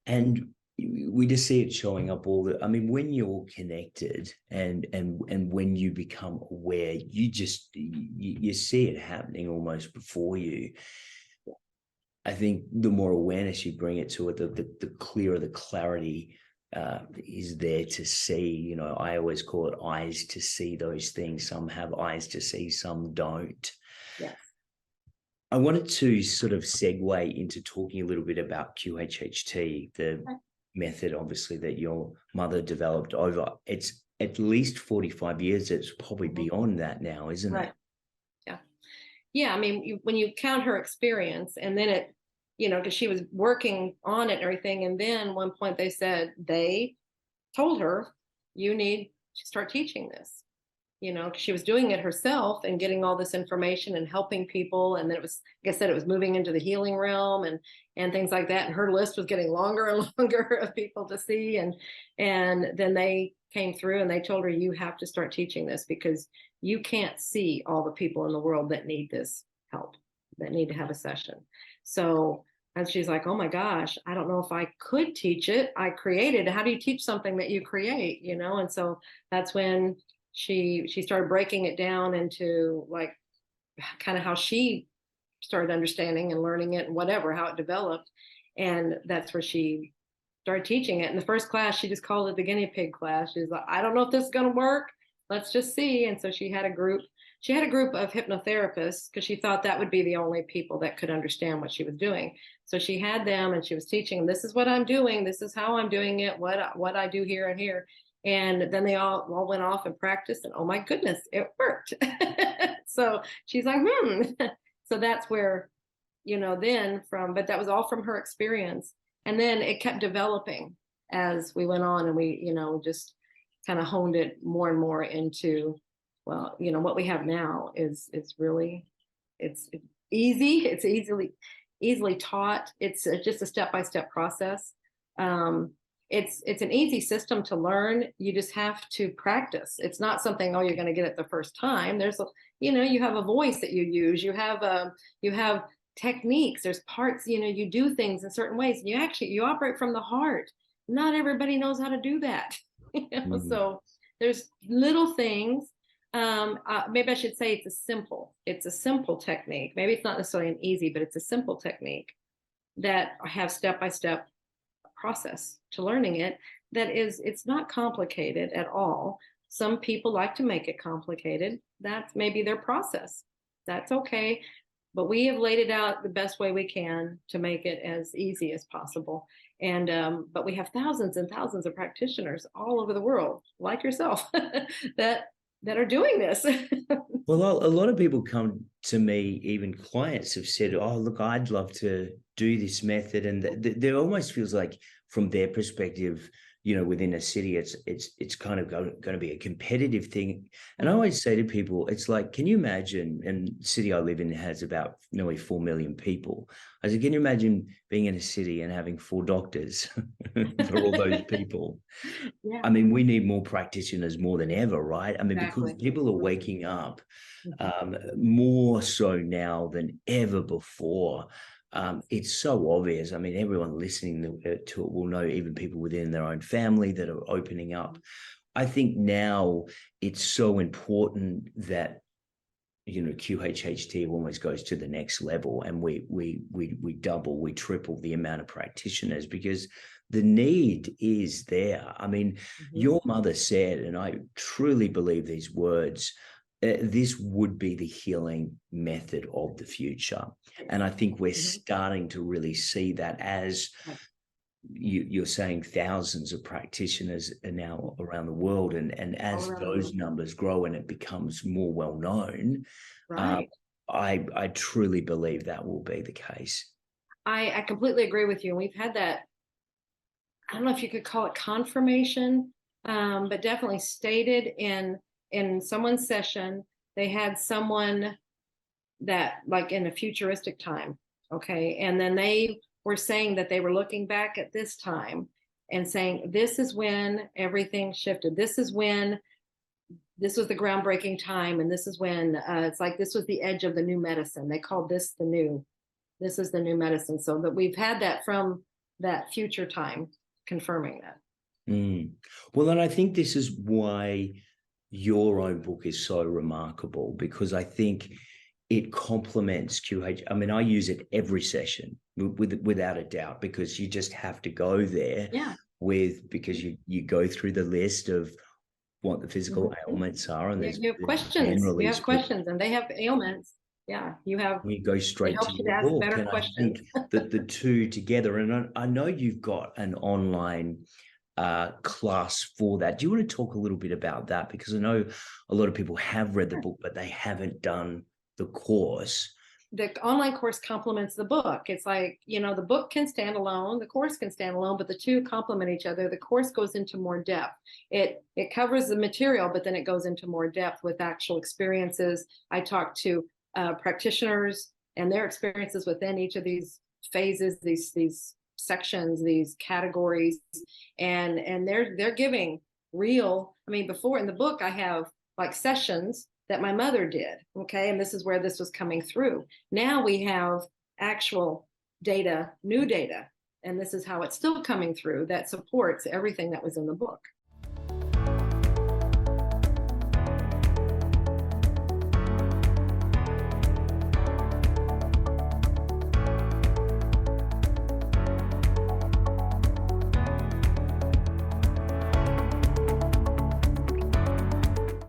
And we just see it showing up when you're connected and when you become aware, you see it happening almost before you. I think the more awareness you bring it to it, the clearer the clarity is there to see. I always call it eyes to see those things. Some have eyes to see, some don't. Yeah. I wanted to sort of segue into talking a little bit about QHHT, the method, obviously, that your mother developed over, it's at least 45 years. It's probably beyond that now, isn't it? Yeah. When you count her experience, and then it, because she was working on it and everything. And then one point they told her, you need to start teaching this, because she was doing it herself and getting all this information and helping people. And then it was, like I said, it was moving into the healing realm and things like that. And her list was getting longer and longer of people to see. And then they came through and they told her, you have to start teaching this, because you can't see all the people in the world that need this help, that need to have a session. So, and she's like, oh my gosh, I don't know if I could teach it. I created, how do you teach something that you create, And so that's when she started breaking it down into like kind of how she started understanding and learning it and whatever, how it developed. And that's where she started teaching it. In the first class, she just called it the guinea pig class. She's like, I don't know if this is going to work. Let's just see. And so she had a group of hypnotherapists, because she thought that would be the only people that could understand what she was doing. So she had them and she was teaching, this is what I'm doing. This is how I'm doing it, what I do here and here. And then they all went off and practiced, and oh my goodness, it worked. So she's like, So that's where, then but that was all from her experience. And then it kept developing as we went on, and we, just kind of honed it more and more into, well, what we have now is really, it's easy. It's easily taught. It's just a step-by-step process. It's an easy system to learn. You just have to practice. It's not something, you're going to get it the first time. There's you have a voice that you use. You have techniques. There's parts, you do things in certain ways. And you operate from the heart. Not everybody knows how to do that. So there's little things. Maybe I should say it's a simple technique. Maybe it's not necessarily an easy, but it's a simple technique that have step-by-step process to learning it. It's not complicated at all. Some people like to make it complicated. That's maybe their process. That's okay. But we have laid it out the best way we can to make it as easy as possible. And but we have thousands and thousands of practitioners all over the world, like yourself, that are doing this. Well, a lot of people come to me, even clients have said, oh, look, I'd love to do this method. And there almost feels like from their perspective, within a city, it's kind of going to be a competitive thing. And I always say to people, it's like, can you imagine, and the city I live in has about nearly 4 million people. I said, can you imagine being in a city and having 4 doctors for all those people? Yeah. I mean, we need more practitioners more than ever, right? I mean, Exactly. because people are waking up more so now than ever before. It's so obvious. I mean, everyone listening to it will know, even people within their own family that are opening up. I think now it's so important that, QHHT almost goes to the next level, and we double, we triple the amount of practitioners, because the need is there. I mean, your mother said, and I truly believe these words, this would be the healing method of the future. And I think we're starting to really see that, as you're saying, thousands of practitioners are now around the world. And as those numbers grow and it becomes more well known, right. I truly believe that will be the case. I completely agree with you. And we've had that, I don't know if you could call it confirmation, but definitely stated in someone's session. They had someone that, like, in a futuristic time, okay, and then they were saying that they were looking back at this time and saying, this is when everything shifted. This is when this was the groundbreaking time, and this is when it's like this was the edge of the new medicine. They called this this is the new medicine. So that we've had that from that future time confirming that. Well, and I think this is why your own book is so remarkable, because I think it complements QH. I mean, I use it every session without a doubt, because you just have to go there because you go through the list of what the physical ailments are, and you have questions. You have questions, and they have ailments. Yeah, you go straight to your book. Better and questions. I think that the two together, and I know you've got an online class for that. Do you want to talk a little bit about that? Because I know a lot of people have read the book, but they haven't done the course. The online course complements the book. It's like, the book can stand alone, the course can stand alone, but the two complement each other. The course goes into more depth. It covers the material, but then it goes into more depth with actual experiences. I talk to practitioners and their experiences within each of these phases, these sections, these categories, and they're giving real. I mean, before in the book, I have like sessions that my mother did, okay, and this is where this was coming through. Now we have actual data, new data, and this is how it's still coming through that supports everything that was in the book.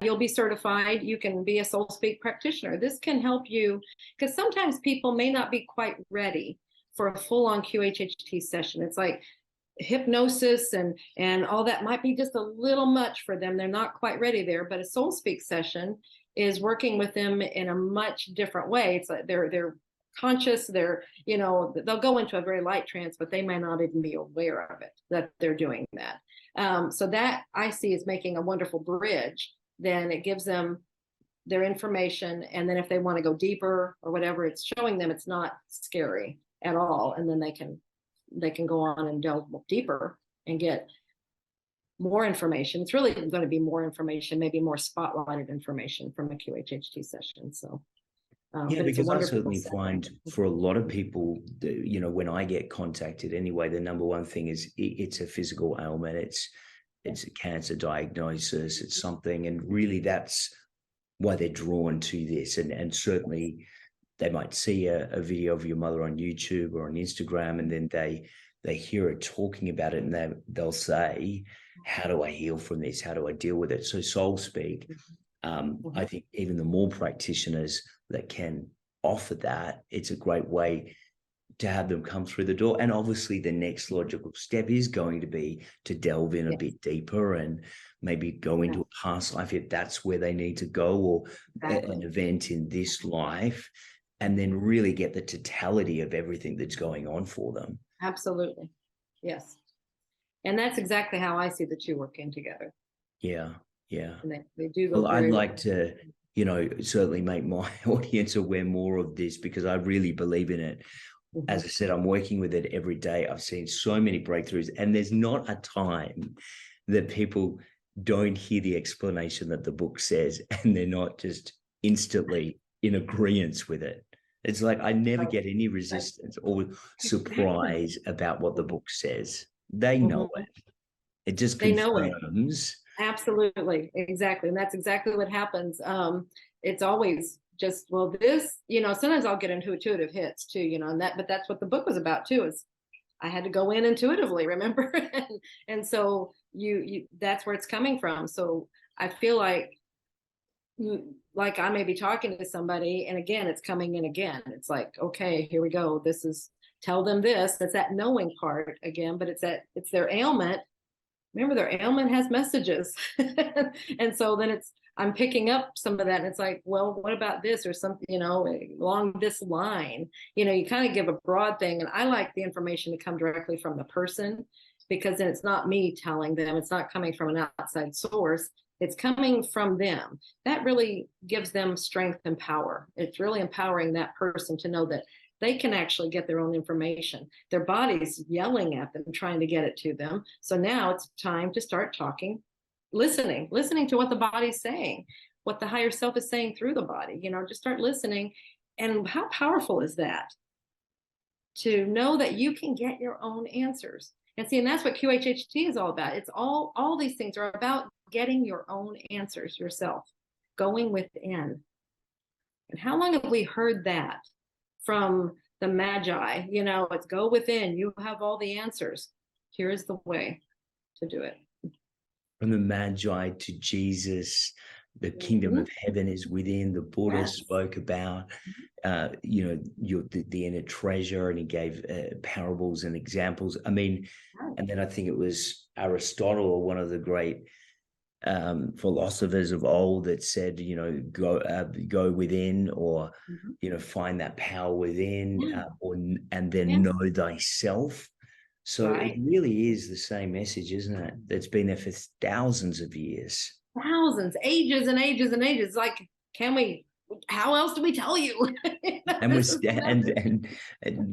You'll be certified. You can be a soul speak practitioner. This can help you, because sometimes people may not be quite ready for a full-on QHHT session. It's like hypnosis and all that might be just a little much for them. They're not quite ready there, but a soul speak session is working with them in a much different way. It's like they're conscious, they're, you know, they'll go into a very light trance, but they may not even be aware of it, that they're doing that. So that I see is making a wonderful bridge. Then it gives them their information, and then if they want to go deeper or whatever, it's showing them it's not scary at all, and then they can go on and delve deeper and get more information. It's really going to be more information, maybe more spotlighted information from a QHHT session. So yeah, because I certainly setting. find for a lot of people, you know, when I get contacted anyway, the number one thing is it's a physical ailment. It's a cancer diagnosis. It's something, and really that's why they're drawn to this. And certainly they might see a video of your mother on YouTube or on Instagram, and then they hear it talking about it, and they'll say, how do I heal from this? How do I deal with it? So Soul Speak, I think even the more practitioners that can offer that, it's a great way to have them come through the door. And obviously the next logical step is going to be to delve in a bit deeper and maybe go into a past life if that's where they need to go, or an event in this life, and then really get the totality of everything that's going on for them. Absolutely. Yes. And that's exactly how I see the two working together. Yeah. Yeah. And they do go. Well, I'd like to, you know, certainly make my audience aware more of this, because I really believe in it. As I said, I'm working with it every day. I've seen so many breakthroughs, and there's not a time that people don't hear the explanation that the book says, and they're not just instantly in agreement with it. It's like I never get any resistance or surprise about what the book says. They know it. It just confirms. Absolutely. Exactly. And that's exactly what happens. It's always just, well, this, you know, sometimes I'll get intuitive hits too, you know, and but that's what the book was about too, is I had to go in intuitively, remember? and so you that's where it's coming from. So I feel like I may be talking to somebody, and again, it's coming in again. It's like, okay, here we go. This is, tell them this. That's that knowing part again, but it's their ailment. Remember, their ailment has messages. And so then I'm picking up some of that, and it's like, well, what about this or something, you know, along this line, you know, you kind of give a broad thing. And I like the information to come directly from the person, because then it's not me telling them, it's not coming from an outside source, it's coming from them. That really gives them strength and power. It's really empowering that person to know that they can actually get their own information. Their body's yelling at them, trying to get it to them. So now it's time to start talking, listening to what the body's saying, what the higher self is saying through the body, you know, just start listening. And how powerful is that? To know that you can get your own answers. And see, and that's what QHHT is all about. It's all these things are about getting your own answers yourself, going within. And how long have we heard that from the Magi? You know, it's go within, you have all the answers. Here's the way to do it. From the Magi to Jesus, the kingdom of heaven is within. The Buddha spoke about, you know, the inner treasure, and he gave parables and examples. I mean, and then I think it was Aristotle, or one of the great philosophers of old, that said, you know, go within, or you know, find that power within, and then know thyself. So it really is the same message, isn't it? That's been there for thousands of years. Thousands, ages and ages and ages. Like, how else do we tell you? And and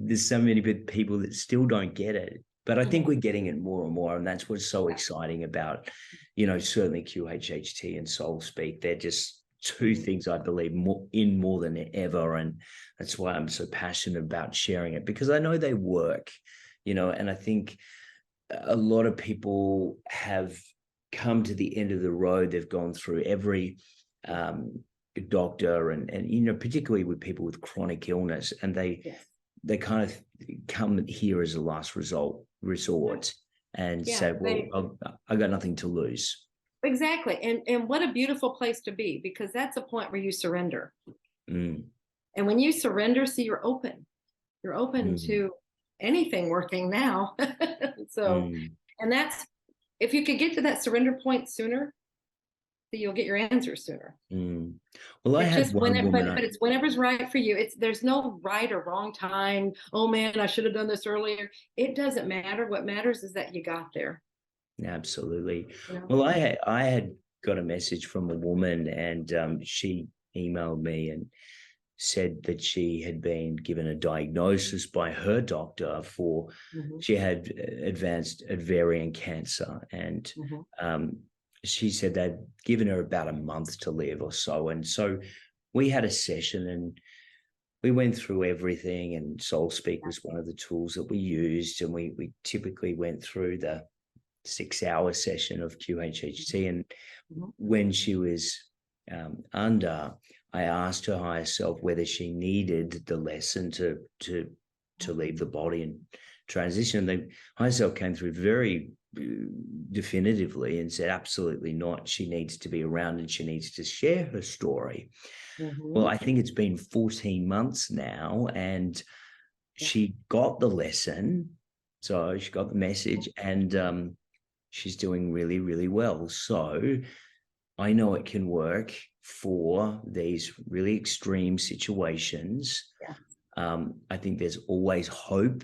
there's so many people that still don't get it. But I think we're getting it more and more. And that's what's so exciting about, you know, certainly QHHT and Soul Speak. They're just two things I believe more than ever. And that's why I'm so passionate about sharing it, because I know they work. You know, and I think a lot of people have come to the end of the road. They've gone through every doctor and you know, particularly with people with chronic illness, and they kind of come here as a last resort and say, well, I got nothing to lose. Exactly. And what a beautiful place to be, because that's a point where you surrender. And when you surrender, see, you're open to anything working now. So, Mm. and that's, if you could get to that surrender point sooner, you'll get your answers sooner. Mm. Well, I It's had just when one it, woman. but it's whenever's right for you. It's, there's no right or wrong time. Oh man, I should have done this earlier. It doesn't matter. What matters is that you got there. Absolutely. You know? Well, I had got a message from a woman, and she emailed me and said that she had been given a diagnosis by her doctor for she had advanced ovarian cancer, and she said they'd given her about a month to live or so. And so we had a session and we went through everything, and Soul Speak was one of the tools that we used, and we typically went through the 6-hour session of QHHT. And when she was under, I asked her higher self whether she needed the lesson to leave the body and transition. The higher self came through very definitively and said absolutely not. She needs to be around and she needs to share her story. Well, I think it's been 14 months now, and she got the lesson. So she got the message, and she's doing really, really well. So I know it can work for these really extreme situations. I think there's always hope.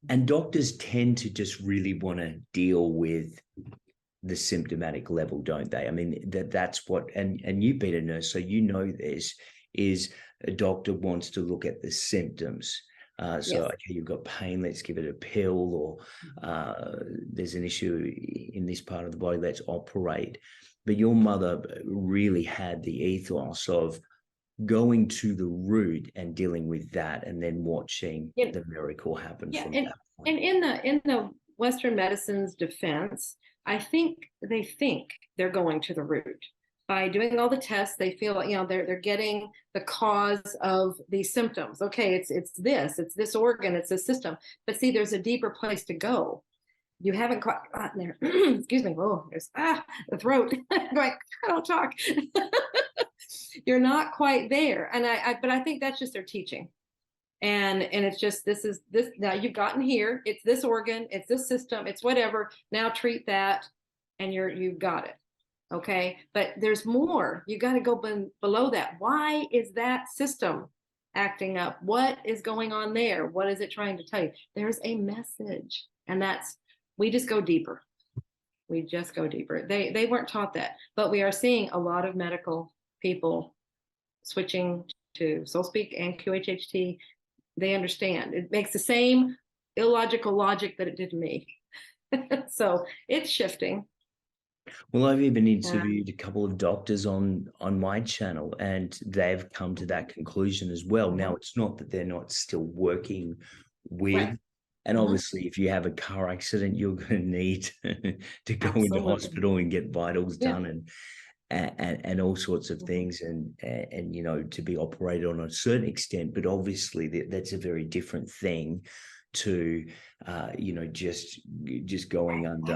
And doctors tend to just really want to deal with the symptomatic level, don't they? I mean, that's what, and you've been a nurse, so you know this, is a doctor wants to look at the symptoms. So, okay, you've got pain, let's give it a pill, or there's an issue in this part of the body, let's operate. But your mother really had the ethos of going to the root and dealing with that, and then watching the miracle happen from that point. And in the Western medicine's defense, I think they're going to the root. By doing all the tests, they feel, you know, they're getting the cause of these symptoms. Okay, it's this organ, it's this system. But see, there's a deeper place to go. You haven't quite gotten there. Excuse me. Oh, there's the throat. Going, I don't talk. You're not quite there. And but I think that's just their teaching. And it's just, this now you've gotten here, it's this organ, it's this system, it's whatever, now treat that, and you've got it. Okay, but there's more. You got to go below that. Why is that system acting up? What is going on there? What is it trying to tell you? There's a message, and that's, we just go deeper. We just go deeper. They weren't taught that, but we are seeing a lot of medical people switching to Soul Speak and QHHT. They understand. It makes the same illogical logic that it did to me. So it's shifting. Well, I've even interviewed a couple of doctors on my channel, and they've come to that conclusion as well. Now, it's not that they're not still working with, and obviously, if you have a car accident, you're going to need to go into hospital and get vitals done, and all sorts of things, and you know, to be operated on a certain extent. But obviously, that's a very different thing to you know, just going under.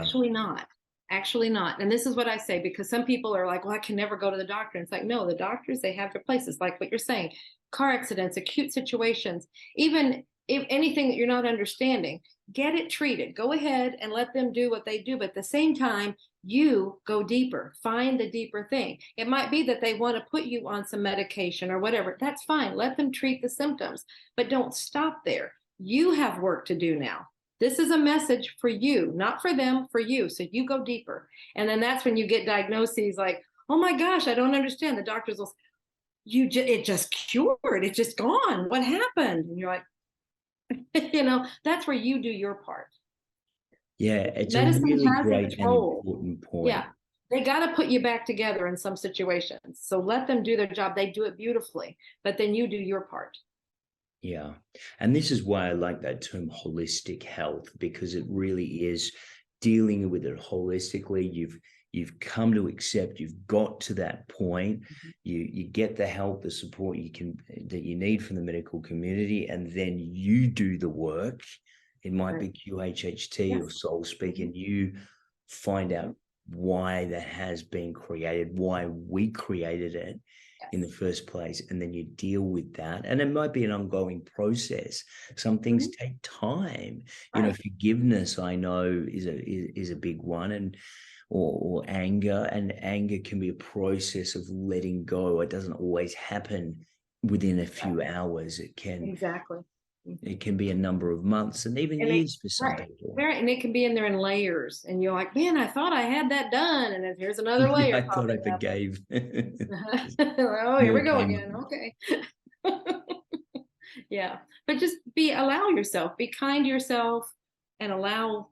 Actually not. And this is what I say, because some people are like, well, I can never go to the doctor. And it's like, no, the doctors, they have their places, like what you're saying, car accidents, acute situations, even if anything that you're not understanding, get it treated. Go ahead and let them do what they do. But at the same time, you go deeper, find the deeper thing. It might be that they want to put you on some medication or whatever. That's fine. Let them treat the symptoms, but don't stop there. You have work to do now. This is a message for you, not for them, for you. So you go deeper. And then that's when you get diagnoses like, oh my gosh, I don't understand. The doctors will say, it just cured. It's just gone. What happened? And you're like, you know, that's where you do your part. Yeah, it's medicine a really has great its and role. important point. Yeah, they got to put you back together in some situations. So let them do their job. They do it beautifully, but then you do your part. Yeah. And this is why I like that term holistic health, because it really is dealing with it holistically. You've come to accept, you've got to that point, you get the help, the support that you need from the medical community, and then you do the work. It might be QHHT or Soul Speak, and you find out why that has been created, why we created it in the first place, and then you deal with that. And it might be an ongoing process. Some things take time. You know, forgiveness, I know, is a big one, and or anger. And anger can be a process of letting go. It doesn't always happen within a few hours. It can it can be a number of months and even years for some people. Right. And it can be in there in layers. And you're like, man, I thought I had that done. And then here's another layer. I thought I forgave. Oh, here we go again. Okay. Yeah. But just allow yourself, be kind to yourself, and allow,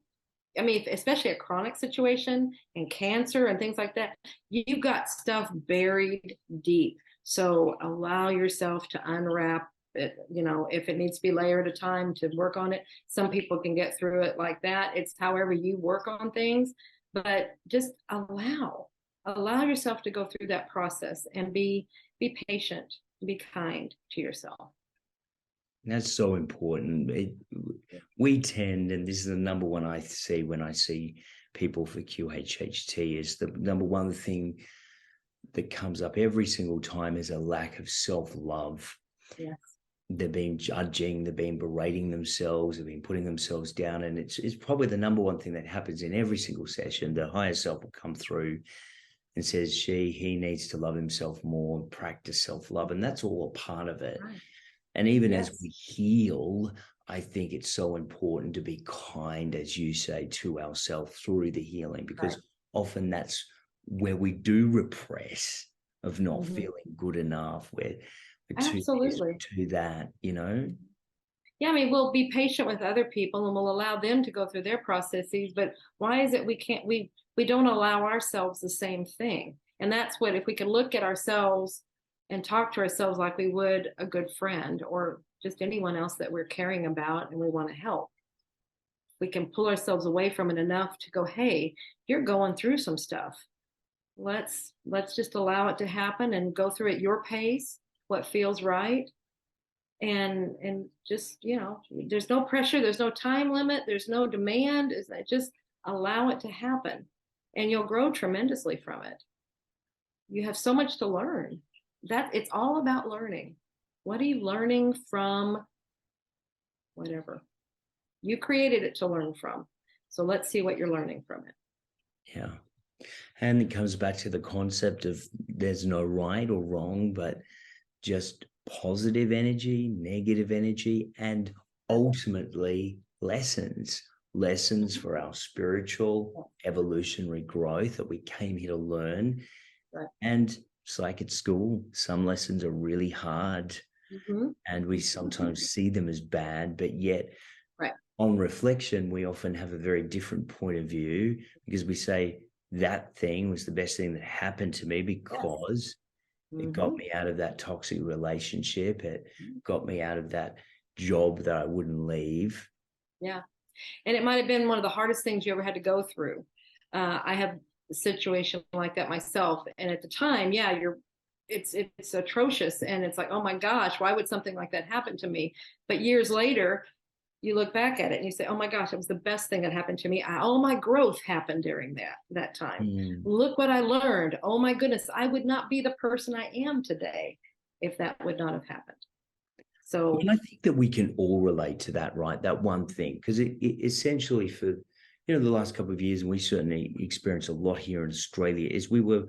I mean, especially a chronic situation and cancer and things like that, you've got stuff buried deep. So allow yourself to unwrap it, you know, if it needs to be a layer at a time to work on it. Some people can get through it like that. It's however you work on things, but just allow yourself to go through that process and be patient, be kind to yourself. That's so important. We tend, and this is the number one I see when I see people for QHHT, is the number one thing that comes up every single time is a lack of self-love. Yes. They've been judging, they've been berating themselves, they've been putting themselves down. And it's probably the number one thing that happens in every single session. The higher self will come through and says he needs to love himself more, practice self-love. And that's all a part of it. Right. And even as we heal, I think it's so important to be kind, as you say, to ourselves through the healing, because often that's where we do repress of not feeling good enough. We're absolutely to that, you know. Yeah, I mean, we'll be patient with other people and we'll allow them to go through their processes, but why is it we don't allow ourselves the same thing? And that's what, if we can look at ourselves and talk to ourselves like we would a good friend or just anyone else that we're caring about and we want to help, we can pull ourselves away from it enough to go, hey, you're going through some stuff. Let's just allow it to happen and go through at your pace, what feels right. And just, you know, there's no pressure, there's no time limit, there's no demand. Is that just allow it to happen, and you'll grow tremendously from it. You have so much to learn. That it's all about learning. What are you learning from? Whatever you created it to learn from. So let's see what you're learning from it. Yeah. And it comes back to the concept of there's no right or wrong, but just positive energy, negative energy, and ultimately lessons for our spiritual evolutionary growth that we came here to learn. Right. And it's like at school, some lessons are really hard and we sometimes see them as bad, but yet on reflection, we often have a very different point of view, because we say that thing was the best thing that happened to me because it got me out of that toxic relationship. It got me out of that job that I wouldn't leave. Yeah. And it might have been one of the hardest things you ever had to go through. I have a situation like that myself. And at the time, it's atrocious. And it's like, oh my gosh, why would something like that happen to me? But years later, you look back at it and you say, oh my gosh, it was the best thing that happened to me. All my growth happened during that time. Look what I learned. Oh my goodness, I would not be the person I am today if that would not have happened. So, and I think that we can all relate to that, right? That one thing, because it essentially for, you know, the last couple of years, and we certainly experienced a lot here in Australia, is we were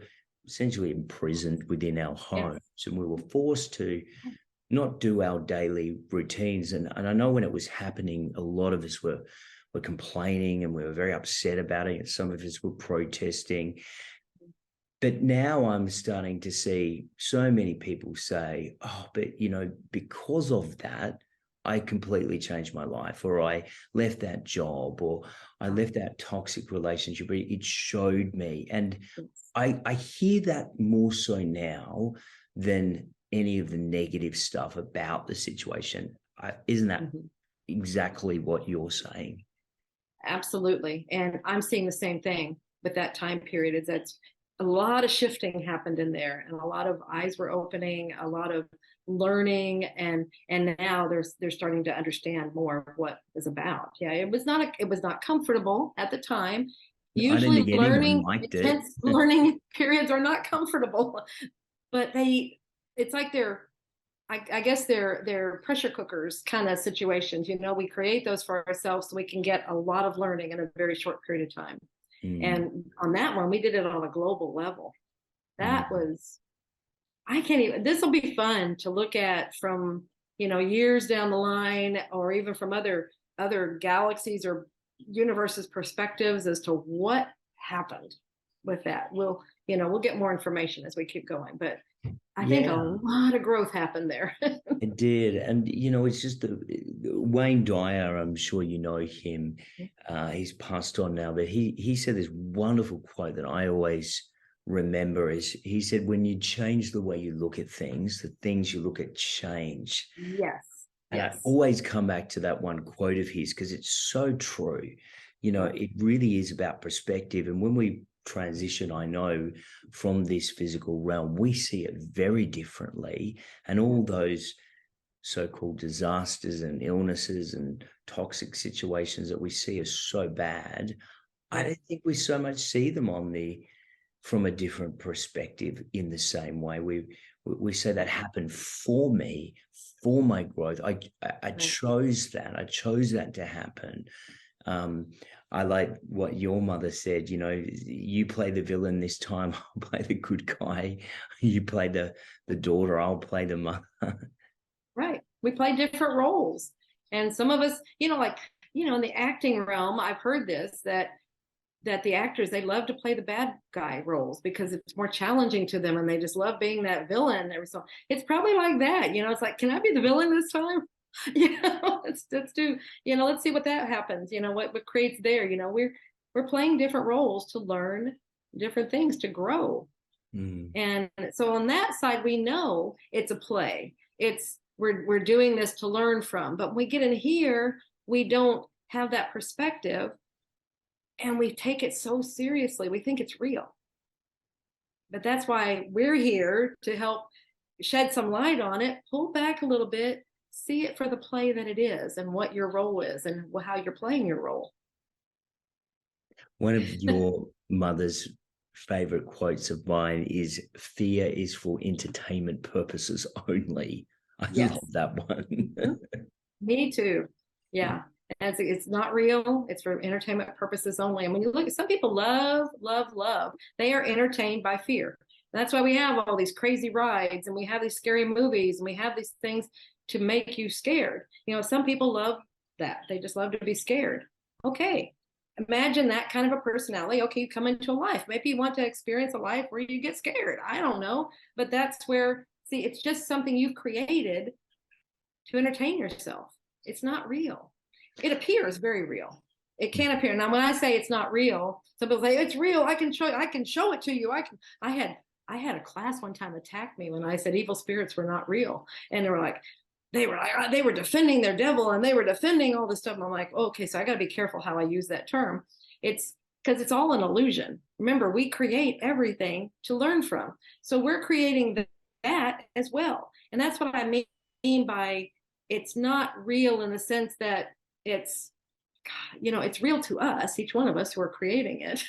essentially imprisoned within our homes and we were forced to not do our daily routines. And I know when it was happening, a lot of us were complaining and we were very upset about it. And some of us were protesting. But now I'm starting to see so many people say, oh, but, you know, because of that, I completely changed my life, or I left that job, or I left that toxic relationship. It showed me. And I hear that more so now than any of the negative stuff about the situation. Isn't that exactly what you're saying? Absolutely. And I'm seeing the same thing with that time period. Is that a lot of shifting happened in there, and a lot of eyes were opening, a lot of learning, and now they're starting to understand more of what it's about. Yeah, it was not comfortable at the time. I don't Usually think anyone liked it. intense learning periods are not comfortable, but it's like I guess they're pressure cookers kind of situations. We create those for ourselves so we can get a lot of learning in a very short period of time. And on that one, we did it on a global level. That was, I can't even, this will be fun to look at from, years down the line, or even from other galaxies or universes perspectives as to what happened with that. We'll get more information as we keep going, but I think a lot of growth happened there. It did. And, it's just Wayne Dyer, I'm sure you know him. He's passed on now, but he said this wonderful quote that I always remember is, he said, when you change the way you look at things, the things you look at change. Yes. And I always come back to that one quote of his because it's so true. It really is about perspective. And when we transition, I know, from this physical realm, we see it very differently. And all those so-called disasters and illnesses and toxic situations that we see are so bad, I don't think we so much see them from a different perspective in the same way. We say that happened for me, for my growth. I chose that. I chose that to happen. I like what your mother said, you play the villain this time, I'll play the good guy. You play the daughter, I'll play the mother. Right. We play different roles. And some of us, in the acting realm, I've heard this, that the actors, they love to play the bad guy roles because it's more challenging to them and they just love being that villain. So it's probably like that, it's like, can I be the villain this time? Let's do, let's see what that happens, what creates there. We're playing different roles to learn different things, to grow. And so on that side, we know it's a play. We're doing this to learn from, but when we get in here, we don't have that perspective and we take it so seriously. We think it's real. But that's why we're here to help shed some light on it, pull back a little bit, see it for the play that it is and what your role is and how you're playing your role. One of your mother's favorite quotes of mine is, fear is for entertainment purposes only. I love that one. Me too. Yeah. And it's not real. It's for entertainment purposes only. And when you look at some people love. They are entertained by fear. And that's why we have all these crazy rides and we have these scary movies and we have these things to make you scared. Some people love that. They just love to be scared. Okay. Imagine that kind of a personality. Okay, you come into a life. Maybe you want to experience a life where you get scared. I don't know. But that's where, see, it's just something you've created to entertain yourself. It's not real. It appears very real. It can appear. Now, when I say it's not real, some people say it's real. I can show it to you. I had a class one time attack me when I said evil spirits were not real. And they were defending their devil and they were defending all this stuff. And I'm like, okay, so I got to be careful how I use that term. It's because it's all an illusion. Remember, we create everything to learn from. So we're creating that as well. And that's what I mean by it's not real in the sense that it's real to us, each one of us who are creating it.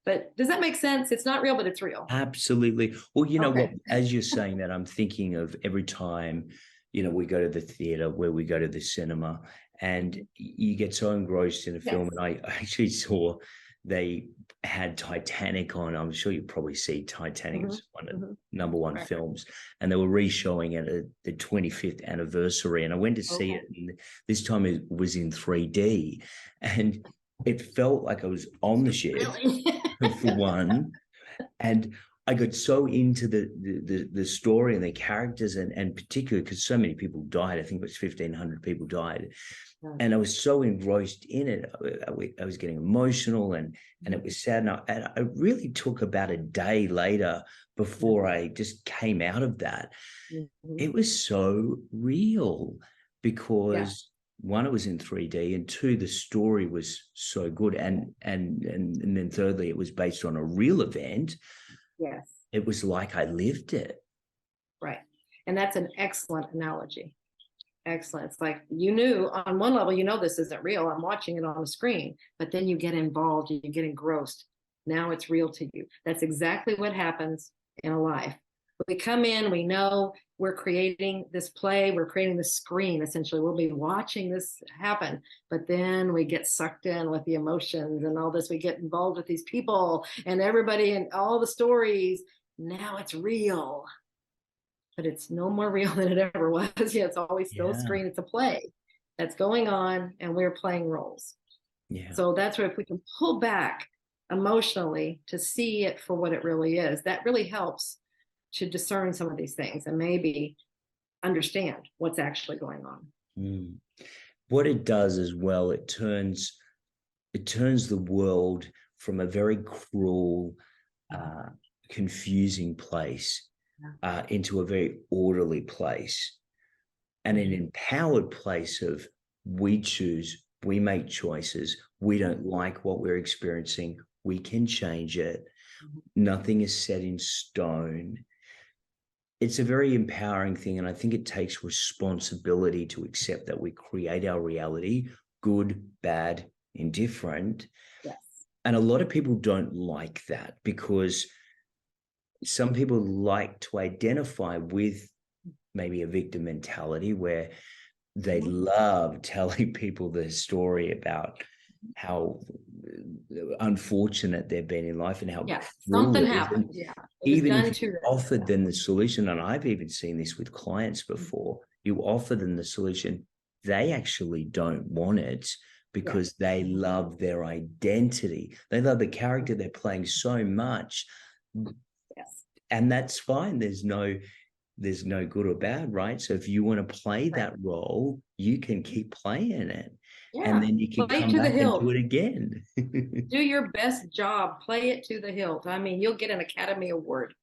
But does that make sense? It's not real, but it's real. Absolutely. Well, what, as you're saying that, I'm thinking of every time, we go to the theater, where we go to the cinema, and you get so engrossed in a film. And I actually saw they had Titanic on. I'm sure you probably see Titanic as one of number one films, and they were re-showing it at the 25th anniversary. And I went to see it, and this time it was in 3D, and it felt like I was on the ship for one, and I got so into the story and the characters, and particularly because so many people died. I think it was 1,500 people died. And I was so engrossed in it. I was getting emotional and it was sad. And I really took about a day later before I just came out of that. It was so real because one, it was in 3D, and two, the story was so good. And then thirdly, it was based on a real event. Yes. It was like I lived it. Right. And that's an excellent analogy. Excellent. It's like you knew on one level, you know, this isn't real. I'm watching it on the screen, but then you get involved, you get engrossed. Now it's real to you. That's exactly what happens in a life. We come in, we know we're creating this play, we're creating the screen, essentially. We'll be watching this happen, but then we get sucked in with the emotions and all this. We get involved with these people and everybody and all the stories. Now it's real. But it's no more real than it ever was. Yeah, it's always still a screen. It's a play that's going on, and we're playing roles. Yeah. So that's where if we can pull back emotionally to see it for what it really is, that really helps to discern some of these things and maybe understand what's actually going on. Mm. What it does as well, it turns the world from a very cruel, confusing place into a very orderly place, and an empowered place of we choose, we make choices, we don't like what we're experiencing, we can change it. Nothing is set in stone. It's a very empowering thing, and I think it takes responsibility to accept that we create our reality, good, bad, indifferent. Yes. And a lot of people don't like that, because some people like to identify with maybe a victim mentality where they love telling people the story about how unfortunate they've been in life and how something happened. Yeah. Even if you offered them the solution, and I've even seen this with clients before, you offer them the solution, they actually don't want it because they love their identity. They love the character they're playing so much. Yes. And that's fine. There's no good or bad, right? So if you want to play that role, you can keep playing it. Yeah. And then you can come back and do it again. Do your best job. Play it to the hilt. I mean, you'll get an Academy Award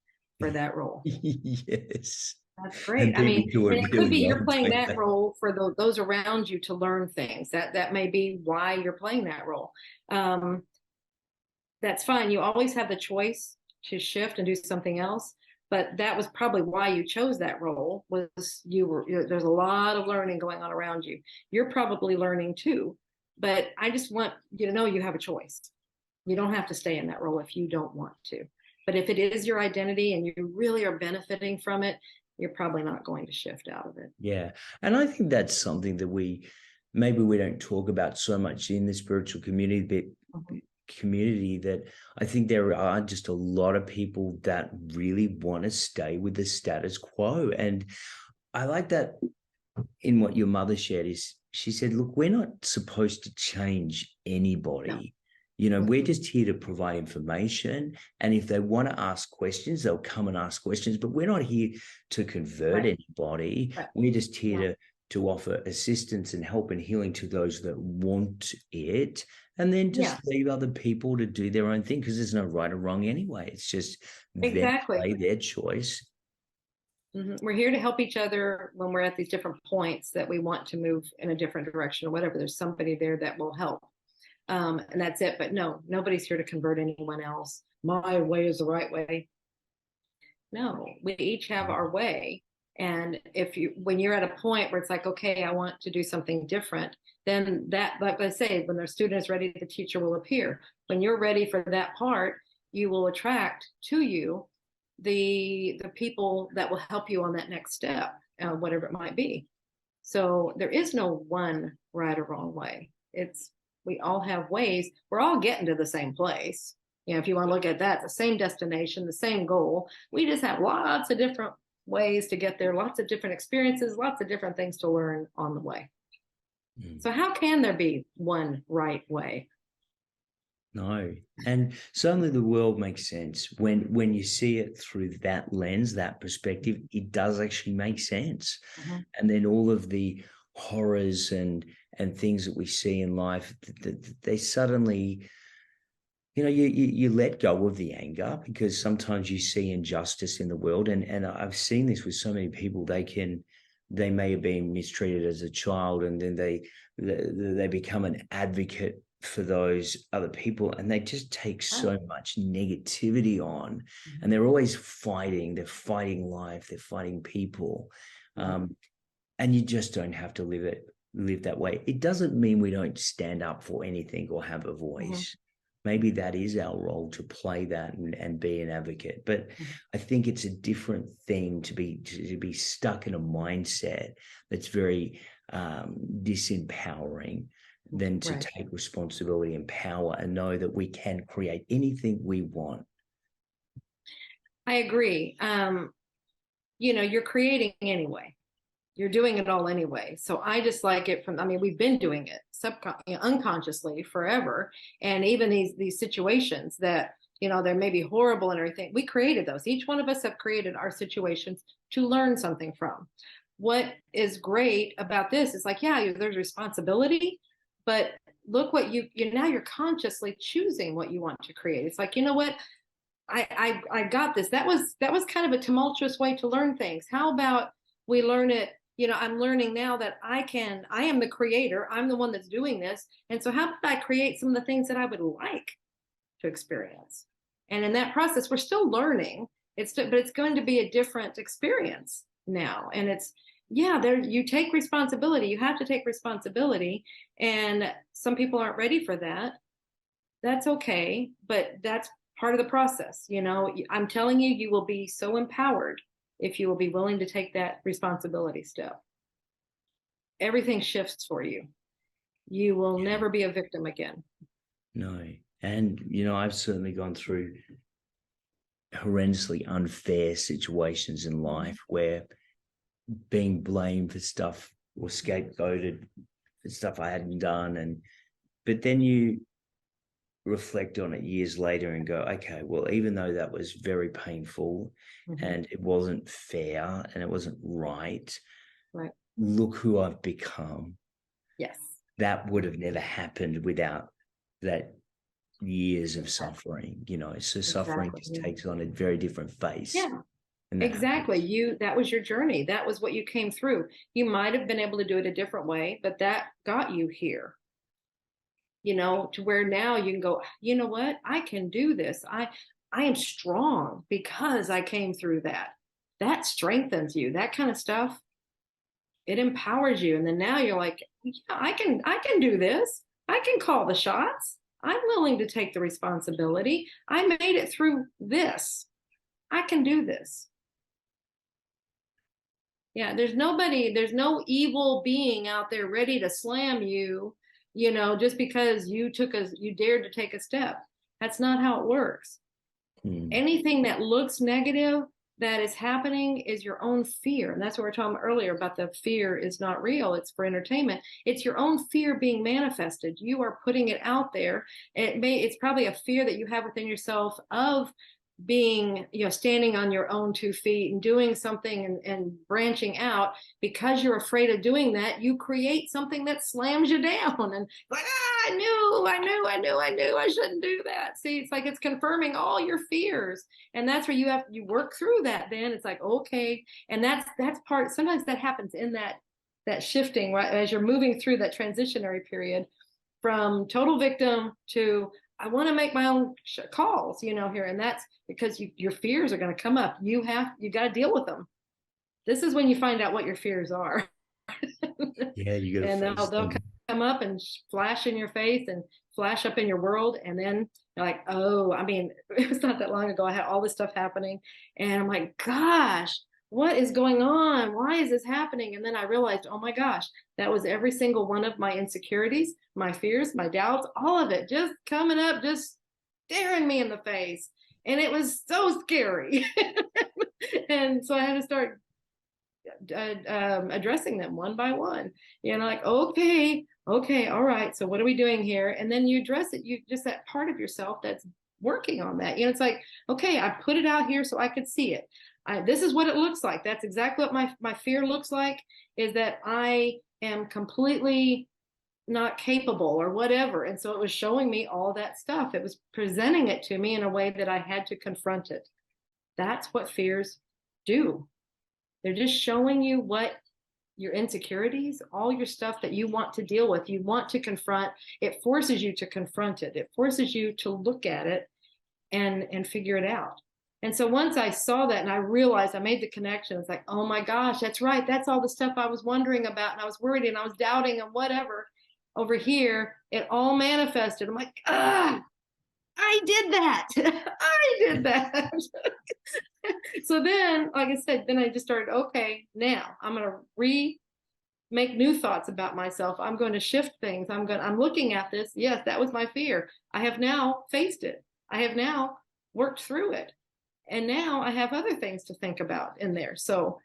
for that role. Yes. That's great. I mean, it could be you're playing that role for those around you to learn things. That may be why you're playing that role. That's fine. You always have the choice to shift and do something else. But that was probably why you chose that role, was there's a lot of learning going on around you. You're probably learning too, but I just want you to know you have a choice. You don't have to stay in that role if you don't want to. But if it is your identity and you really are benefiting from it, you're probably not going to shift out of it. Yeah. And I think that's something that maybe we don't talk about so much in the spiritual community, but that I think there are just a lot of people that really want to stay with the status quo. And I like that in what your mother shared is she said, look, we're not supposed to change anybody. No. You know, we're just here to provide information. And if they want to ask questions, they'll come and ask questions, but we're not here to convert anybody. We're just here to offer assistance and help and healing to those that want it. And then just leave other people to do their own thing, because there's no right or wrong anyway. It's just their play, their choice. We're here to help each other when we're at these different points that we want to move in a different direction or whatever. There's somebody there that will help. And that's it. But no, nobody's here to convert anyone else. My way is the right way. No, we each have our way. And when you're at a point where it's like, okay, I want to do something different, then that, like I say, when the student is ready, the teacher will appear. When you're ready for that part, you will attract to you the people that will help you on that next step, whatever it might be. So there is no one right or wrong way. We all have ways. We're all getting to the same place. You know, if you want to look at that, the same destination, the same goal. We just have lots of different ways to get there, lots of different experiences, lots of different things to learn on the way. So how can there be one right way? No. And suddenly the world makes sense. When you see it through that lens, that perspective, it does actually make sense. And then all of the horrors and things that we see in life, they suddenly, you know, you let go of the anger, because sometimes you see injustice in the world. And I've seen this with so many people. They may have been mistreated as a child, and then they become an advocate for those other people, and they just take so much negativity on, and they're always fighting. They're fighting life. They're fighting people. And you just don't have to live that way. It doesn't mean we don't stand up for anything or have a voice. Maybe that is our role, to play that and be an advocate. But I think it's a different thing to be stuck in a mindset that's very disempowering than to take responsibility and power and know that we can create anything we want. I agree. You're creating anyway. You're doing it all anyway. So I just like it we've been doing it unconsciously forever. And even these situations that, they may be horrible and everything, we created those. Each one of us have created our situations to learn something from. What is great about this is like, yeah, there's responsibility, but look what now you're consciously choosing what you want to create. It's like, you know what? I got this. That was kind of a tumultuous way to learn things. How about we learn it? I'm learning now that I am the creator. I'm the one that's doing this. And so how about I create some of the things that I would like to experience? And in that process, we're still learning. But it's going to be a different experience now. And you take responsibility. You have to take responsibility. And some people aren't ready for that. That's okay. But that's part of the process. I'm telling you, you will be so empowered if you will be willing to take that responsibility step. Everything shifts for you. You will never be a victim again. No. And, I've certainly gone through horrendously unfair situations in life where being blamed for stuff or scapegoated for stuff I hadn't done. But then you reflect on it years later and go, okay, well, even though that was very painful and it wasn't fair and it wasn't right, look who I've become. Yes. That would have never happened without that years of suffering, so suffering just takes on a very different face. Yeah. Exactly. That was your journey. That was what you came through. You might have been able to do it a different way, but that got you here. To where now you can go, you know what? I can do this. I am strong because I came through that. That strengthens you. That kind of stuff. It empowers you. And then now you're like, yeah, I can do this. I can call the shots. I'm willing to take the responsibility. I made it through this. I can do this. Yeah, there's no evil being out there ready to slam you, just because you dared to take a step. That's not how it works. Anything that looks negative that is happening is your own fear. And that's what we were talking earlier about the fear is not real. It's for entertainment. It's your own fear being manifested. You are putting it out there. It's probably a fear that you have within yourself of being, standing on your own 2 feet and doing something and branching out. Because you're afraid of doing that, you create something that slams you down and like, I knew I shouldn't do that. See, it's like it's confirming all your fears. And that's where you work through that. Then it's like, okay. And that's part, sometimes that happens in that shifting, right? As you're moving through that transitionary period from total victim to I want to make my own calls, here. And that's because your fears are going to come up. You got to deal with them. This is when you find out what your fears are. Yeah, you got to. And they'll come up and flash in your face and flash up in your world. And then you're like, oh, it was not that long ago. I had all this stuff happening. And I'm like, gosh, what is going on? Why is this happening? And then I realized, oh my gosh, that was every single one of my insecurities, my fears, my doubts, all of it just coming up, just staring me in the face. And it was so scary. And so I had to start addressing them one by one. Like, okay, all right. So what are we doing here? And then you address it. You just that part of yourself that's working on that. It's like, okay, I put it out here so I could see it. This is what it looks like. That's exactly what my fear looks like, is that I am completely not capable or whatever. And so it was showing me all that stuff. It was presenting it to me in a way that I had to confront it. That's what fears do. They're just showing you what your insecurities, all your stuff that you want to deal with, you want to confront. It forces you to confront it. It forces you to look at it and figure it out. And so once I saw that and I realized, I made the connection, it's like, oh my gosh, that's right. That's all the stuff I was wondering about and I was worried and I was doubting and whatever. Over here, it all manifested. I'm like, ah, I did that. I did that. So then, like I said, then I just started, okay, now I'm going to make new thoughts about myself. I'm going to shift things. I'm looking at this. Yes, that was my fear. I have now faced it. I have now worked through it. And now I have other things to think about in there. So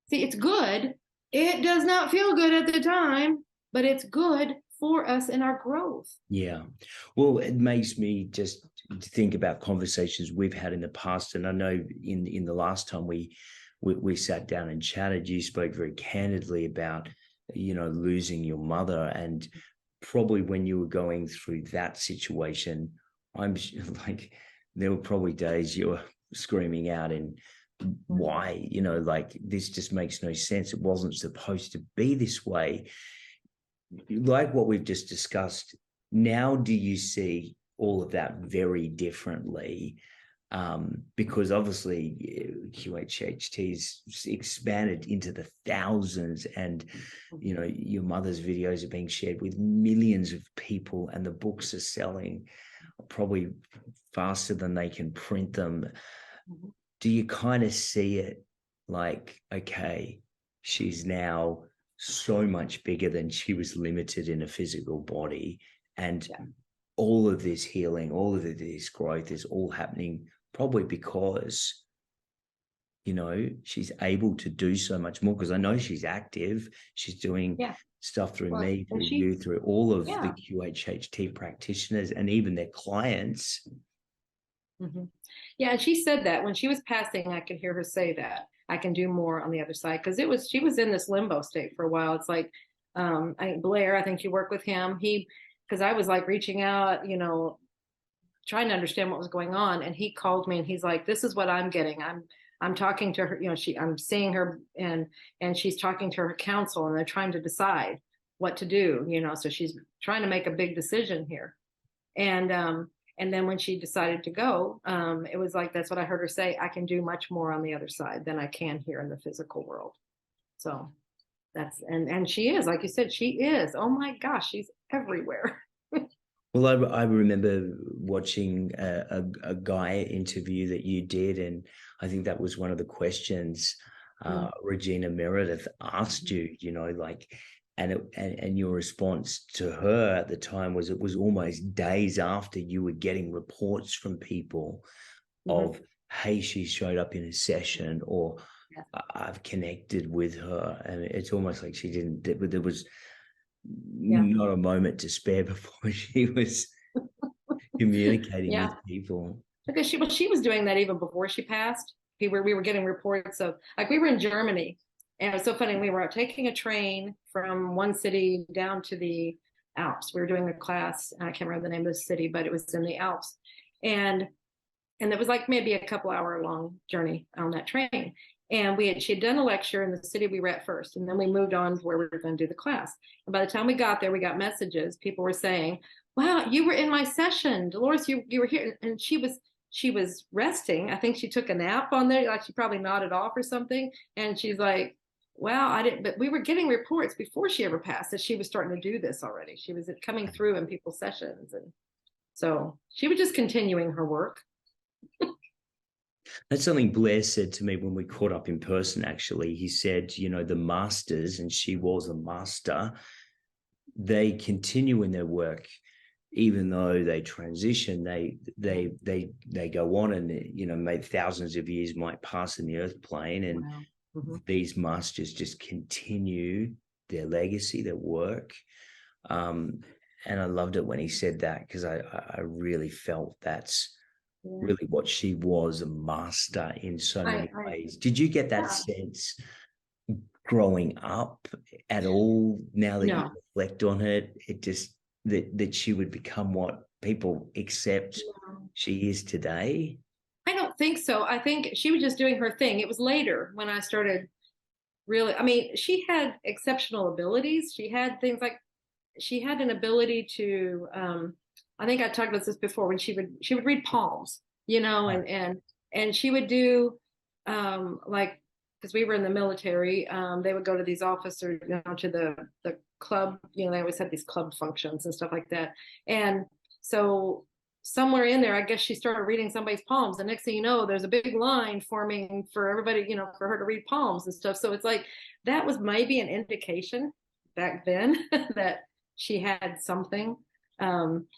see, it's good. It does not feel good at the time, but it's good for us in our growth. Yeah. Well, it makes me just think about conversations we've had in the past. And I know in the last time we sat down and chatted, you spoke very candidly about, losing your mother. And probably when you were going through that situation, I'm like, there were probably days you were screaming out and why, like, this just makes no sense. It wasn't supposed to be this way. Like what we've just discussed, now do you see all of that very differently? Because obviously QHHT's expanded into the thousands, and your mother's videos are being shared with millions of people, and the books are selling probably faster than they can print them. Mm-hmm. Do you kind of see it like, okay, she's now so much bigger than she was limited in a physical body, and all of this healing, all of this growth is all happening probably because she's able to do so much more? Because I know she's active, she's doing stuff through me, through you, through all of the QHHT practitioners and even their clients. Mm-hmm. Yeah, and she said that when she was passing, I could hear her say that I can do more on the other side, because she was in this limbo state for a while. It's like Blair, I think you work with him. Because I was like reaching out, trying to understand what was going on, and he called me and he's like, "This is what I'm getting. I'm talking to her. I'm seeing her, and she's talking to her counsel, and they're trying to decide what to do. So she's trying to make a big decision here, and then when she decided to go, it was like, that's what I heard her say. I can do much more on the other side than I can here in the physical world. So that's, and she is, like you said, she is. Oh my gosh, she's everywhere. Well, I remember watching a Guy interview that you did, and I think that was one of the questions Regina Meredith asked you, and your response to her at the time was, it was almost days after you were getting reports from people of, hey, she showed up in a session, or I've connected with her. And it's almost like she didn't, there was not a moment to spare before she was communicating with people. Because she was doing that even before she passed. We were getting reports of, like, we were in Germany. And it was so funny. We were taking a train from one city down to the Alps. We were doing a class. I can't remember the name of the city, but it was in the Alps. And it was like maybe a couple hour long journey on that train. And she had done a lecture in the city we were at first. And then we moved on to where we were going to do the class. And by the time we got there, we got messages. People were saying, wow, you were in my session. Dolores, you were here. And she was resting. I think she took a nap on there. Like, she probably nodded off or something. And she's like, wow, I didn't, but we were getting reports before she ever passed that she was starting to do this already. She was coming through in people's sessions. And so she was just continuing her work. That's something Blair said to me when we caught up in person, actually. He said, the masters, and she was a master, they continue in their work, even though they transition, they go on, and, maybe thousands of years might pass in the earth plane. And these masters just continue their legacy, their work. And I loved it when he said that, because I really felt that's really what she was, a master in so many ways. Did you get that sense growing up at all, now that you reflect on it? It just, that she would become what people accept she is today? I don't think so. I think she was just doing her thing. It was later when I started really, she had exceptional abilities. She had things like, she had an ability to, I think I talked about this before, when she would read palms, and And she would do like, because we were in the military, they would go to these officers, to the club, they always had these club functions and stuff like that. And so somewhere in there, I guess she started reading somebody's palms. The next thing you know, there's a big line forming for everybody, for her to read palms and stuff. So it's like, that was maybe an indication back then that she had something.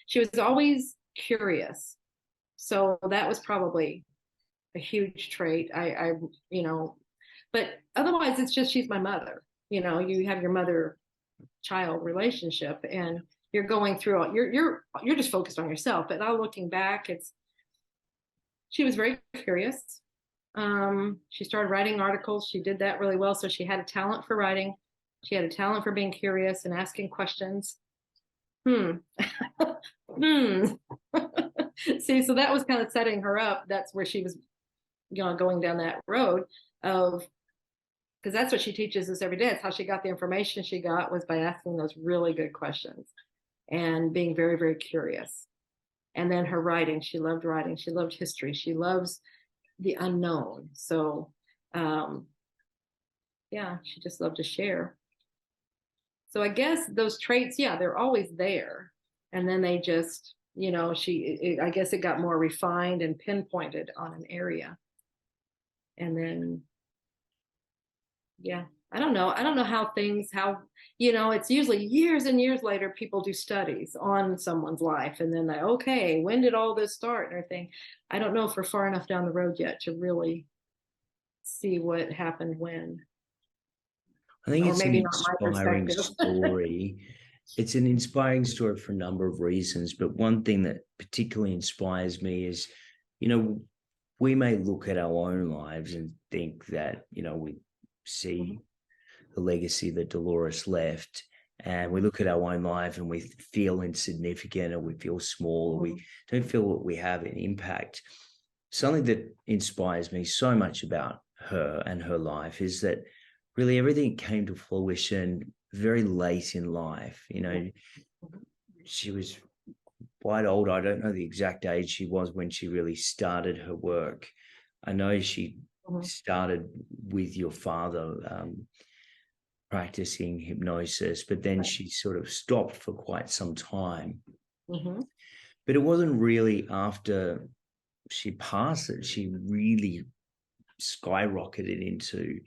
She was always curious. So that was probably a huge trait. But otherwise it's just, she's my mother. You have your mother-child relationship, and you're going through all, you're just focused on yourself. But now looking back, she was very curious. She started writing articles. She did that really well. So she had a talent for writing. She had a talent for being curious and asking questions. See, so that was kind of setting her up. That's where she was, going down that road of, because that's what she teaches us every day. It's how she got the information she got, was by asking those really good questions and being very, very curious. And then her writing, she loved writing. She loved history. She loves the unknown. So, yeah, she just loved to share. So I guess those traits, yeah, they're always there. And then they just, I guess it got more refined and pinpointed on an area. And then, yeah, I don't know how it's usually years and years later, people do studies on someone's life. And then okay, when did all this start and everything? I don't know if we're far enough down the road yet to really see what happened when. I think it's an inspiring story. It's an inspiring story for a number of reasons. But one thing that particularly inspires me is, we may look at our own lives and think that, we see the legacy that Dolores left, and we look at our own life and we feel insignificant, or we feel small, or we don't feel that we have an impact. Something that inspires me so much about her and her life is that really everything came to fruition very late in life. She was quite old. I don't know the exact age she was when she really started her work. I know she started with your father practicing hypnosis, but then she sort of stopped for quite some time. But it wasn't really after she passed that she really skyrocketed into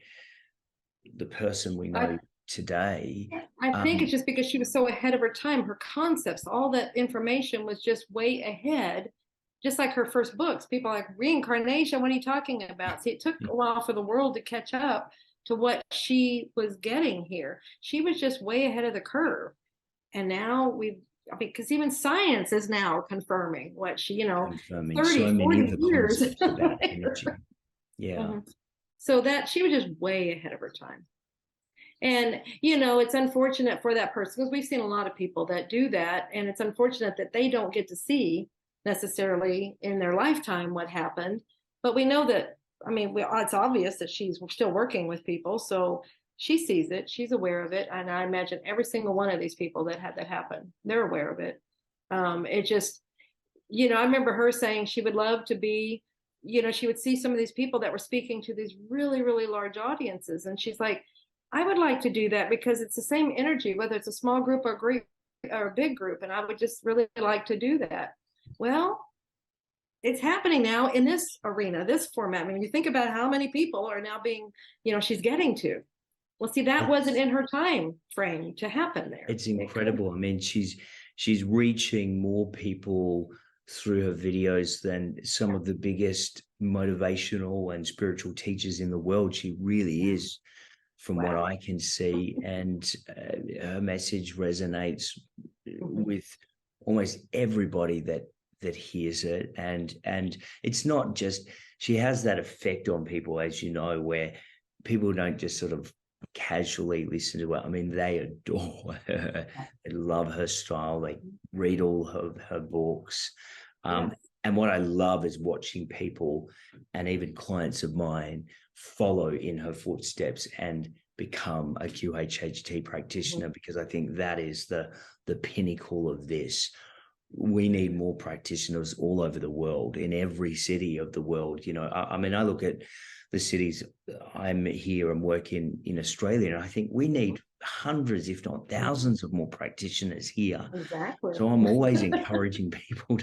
the person we know today. I think it's just because she was so ahead of her time. Her concepts, all that information was just way ahead. Just like her first books, people are like, reincarnation, what are you talking about? See, it took a while for the world to catch up to what she was getting here. She was just way ahead of the curve. And now because even science is now confirming what she, 30, so 40 years about energy. Yeah. So that she was just way ahead of her time. And, it's unfortunate for that person, because we've seen a lot of people that do that. And it's unfortunate that they don't get to see necessarily in their lifetime what happened. But we know that, it's obvious that she's still working with people. So she sees it. She's aware of it. And I imagine every single one of these people that had that happen, they're aware of it. It just, I remember her saying she would love to be, she would see some of these people that were speaking to these really, really large audiences. And she's like, I would like to do that because it's the same energy, whether it's a small group or a big group. And I would just really like to do that. Well, it's happening now in this arena, this format. You think about how many people are now being, she's getting to. Well, see, that wasn't in her time frame to happen there. It's incredible. She's reaching more people through her videos than some of the biggest motivational and spiritual teachers in the world. She really is, from what I can see, and her message resonates with almost everybody that hears it. And it's not just, she has that effect on people, as you know, where people don't just sort of casually listen to her. They adore her. They love her style. They read all her books. And what I love is watching people, and even clients of mine, follow in her footsteps and become a QHHT practitioner, because I think that is the pinnacle of this. we need more practitioners all over the world, in every city of the world. You know, I mean, I look at the cities I'm here and work in Australia, and I think we need hundreds, if not thousands, of more practitioners here. Exactly. So I'm always encouraging people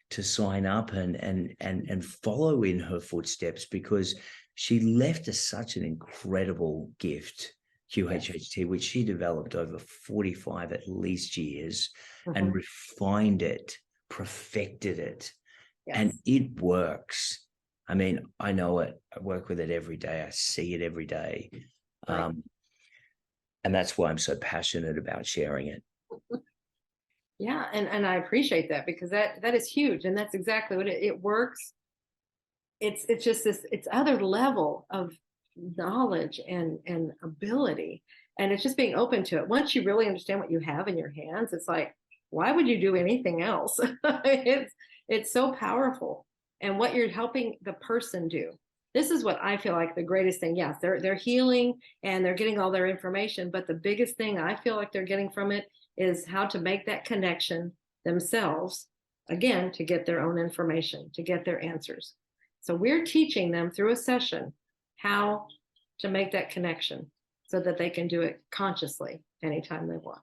to sign up and follow in her footsteps, because she left us such an incredible gift, QHHT, which she developed over 45 at least years, and refined it, perfected it, and it works. I mean, I know it. I work with it every day. I see it every day. And that's why I'm so passionate about sharing it. Yeah, and I appreciate that, because that is huge, and that's exactly what it works. It's just it's other level of knowledge and ability, and it's just being open to it. Once you really understand what you have in your hands, it's like, why would you do anything else? It's so powerful, and what you're helping the person do. This is what I feel like the greatest thing. Yes, they're healing and they're getting all their information, but the biggest thing I feel like they're getting from it is how to make that connection themselves, again, to get their own information, to get their answers. So we're teaching them through a session how to make that connection so that they can do it consciously anytime they want.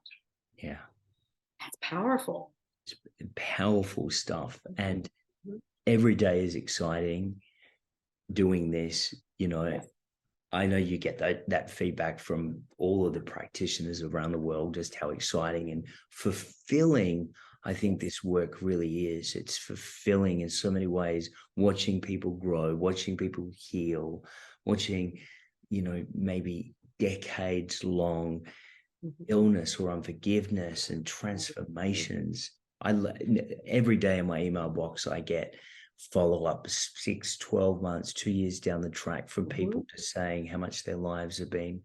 Yeah. That's powerful. It's powerful stuff. And every day is exciting doing this. You know, I know you get that feedback from all of the practitioners around the world, just how exciting and fulfilling I think this work really is. It's fulfilling in so many ways, watching people grow, watching people heal, watching, you know, maybe decades long illness or unforgiveness and transformations. Every day in my email box, I get follow-up 6, 12 months, 2 years down the track from people just saying how much their lives have been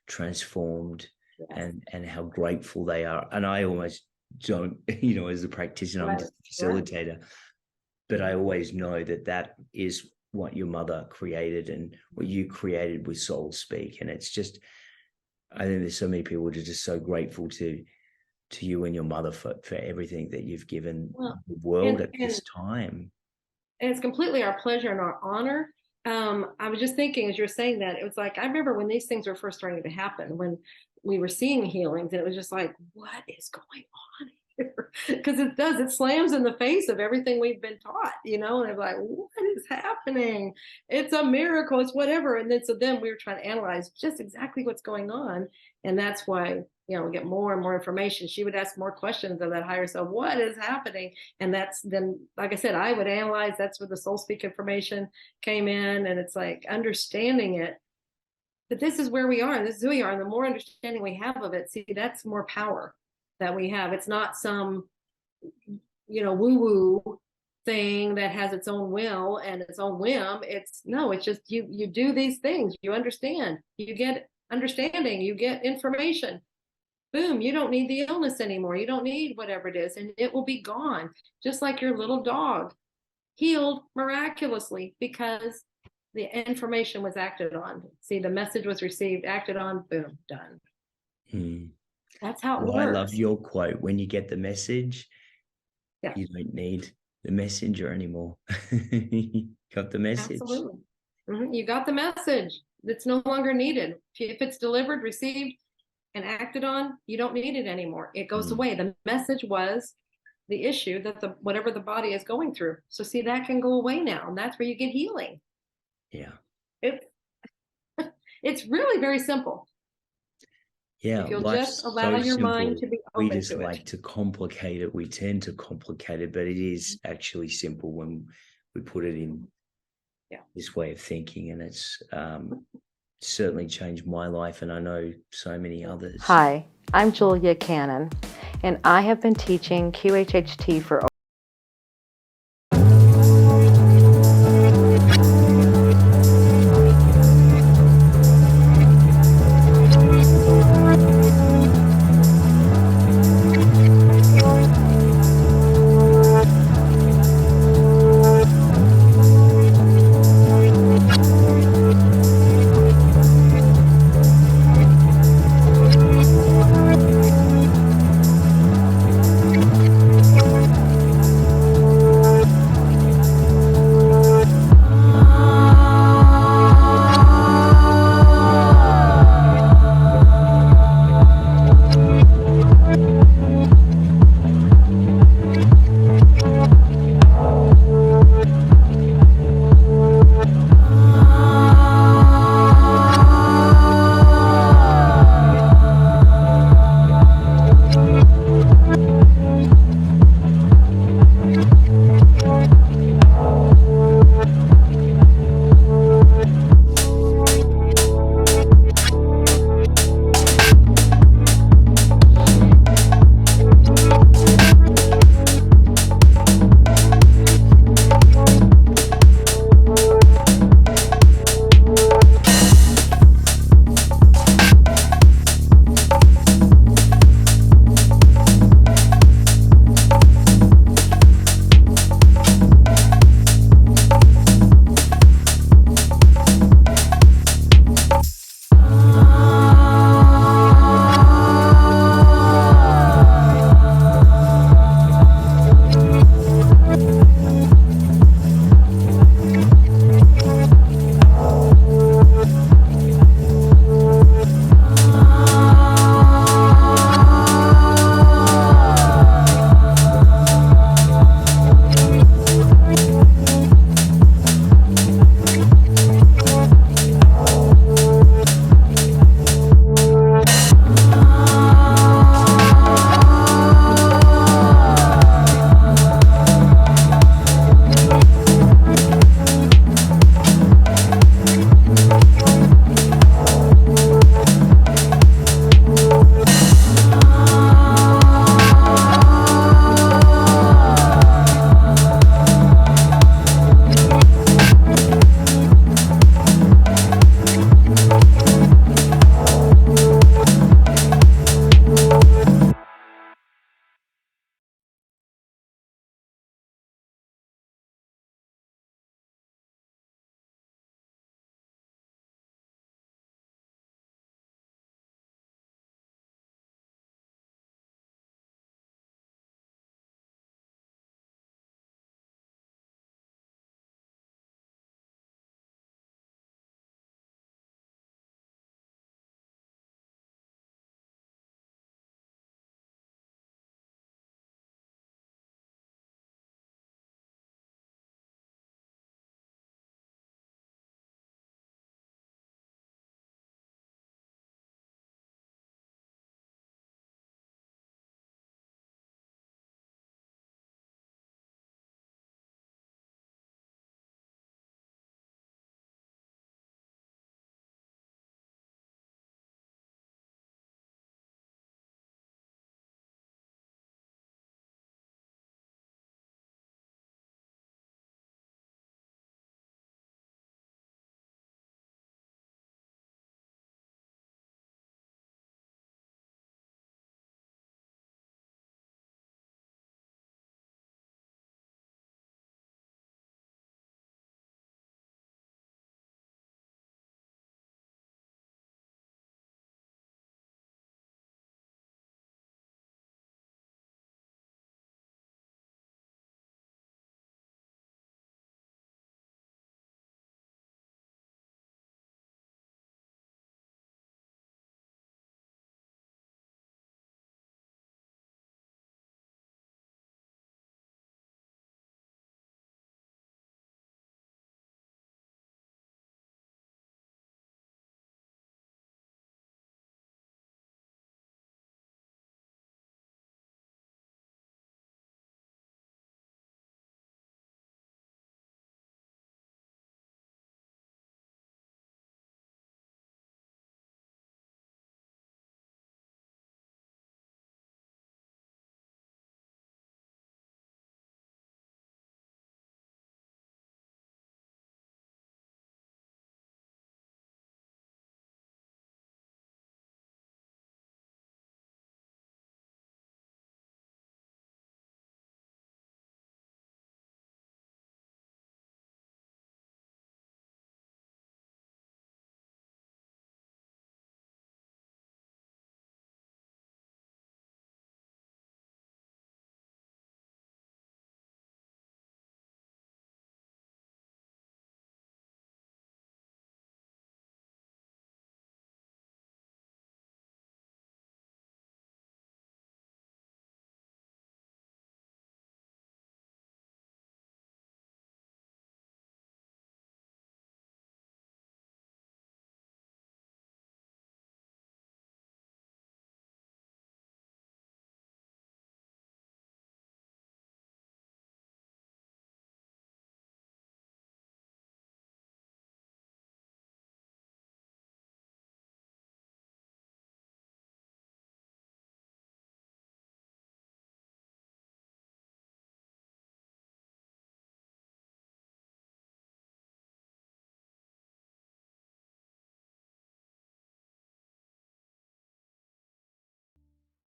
transformed and how grateful they are. And I almost don't, you know, as a practitioner, I'm just a facilitator, but I always know that is what your mother created and what you created with Soul Speak. And it's just, I think there's so many people who are just so grateful to you and your mother for everything that you've given the world at this time. And it's completely our pleasure and our honor. I was just thinking as you're saying that, it was like, I remember when these things were first starting to happen, when we were seeing healings, and it was just like, what is going on here? Because it slams in the face of everything we've been taught, you know, and they're like, what is happening? It's a miracle, it's whatever. And then we were trying to analyze just exactly what's going on. And that's why, you know, we get more and more information. She would ask more questions of that higher self. What is happening? And that's then, like I said, I would analyze. That's where the Soul Speak information came in. And it's like understanding it. But this is where we are, and this is who we are. And the more understanding we have of it, see, that's more power that we have. It's not some, you know, woo-woo thing that has its own will and its own whim. It's just you do these things, you understand, you get understanding, you get information. Boom, you don't need the illness anymore. You don't need whatever it is, and it will be gone. Just like your little dog healed miraculously because the information was acted on. See, the message was received, acted on, boom, done. That's how it works. I love your quote. When you get the message, you don't need the messenger anymore. You got the message. Absolutely. You got the message. It's no longer needed. If it's delivered, received, and acted on, you don't need it anymore. It goes away. The message was the issue that whatever the body is going through. So see, that can go away now, and that's where you get healing. Yeah. It's really very simple. Yeah, if you'll just allow your mind to be open. We just like to complicate it. We tend to complicate it, but it is actually simple when we put it in this way of thinking, and it's certainly changed my life, and I know so many others. Hi, I'm Julia Cannon, and I have been teaching QHHT for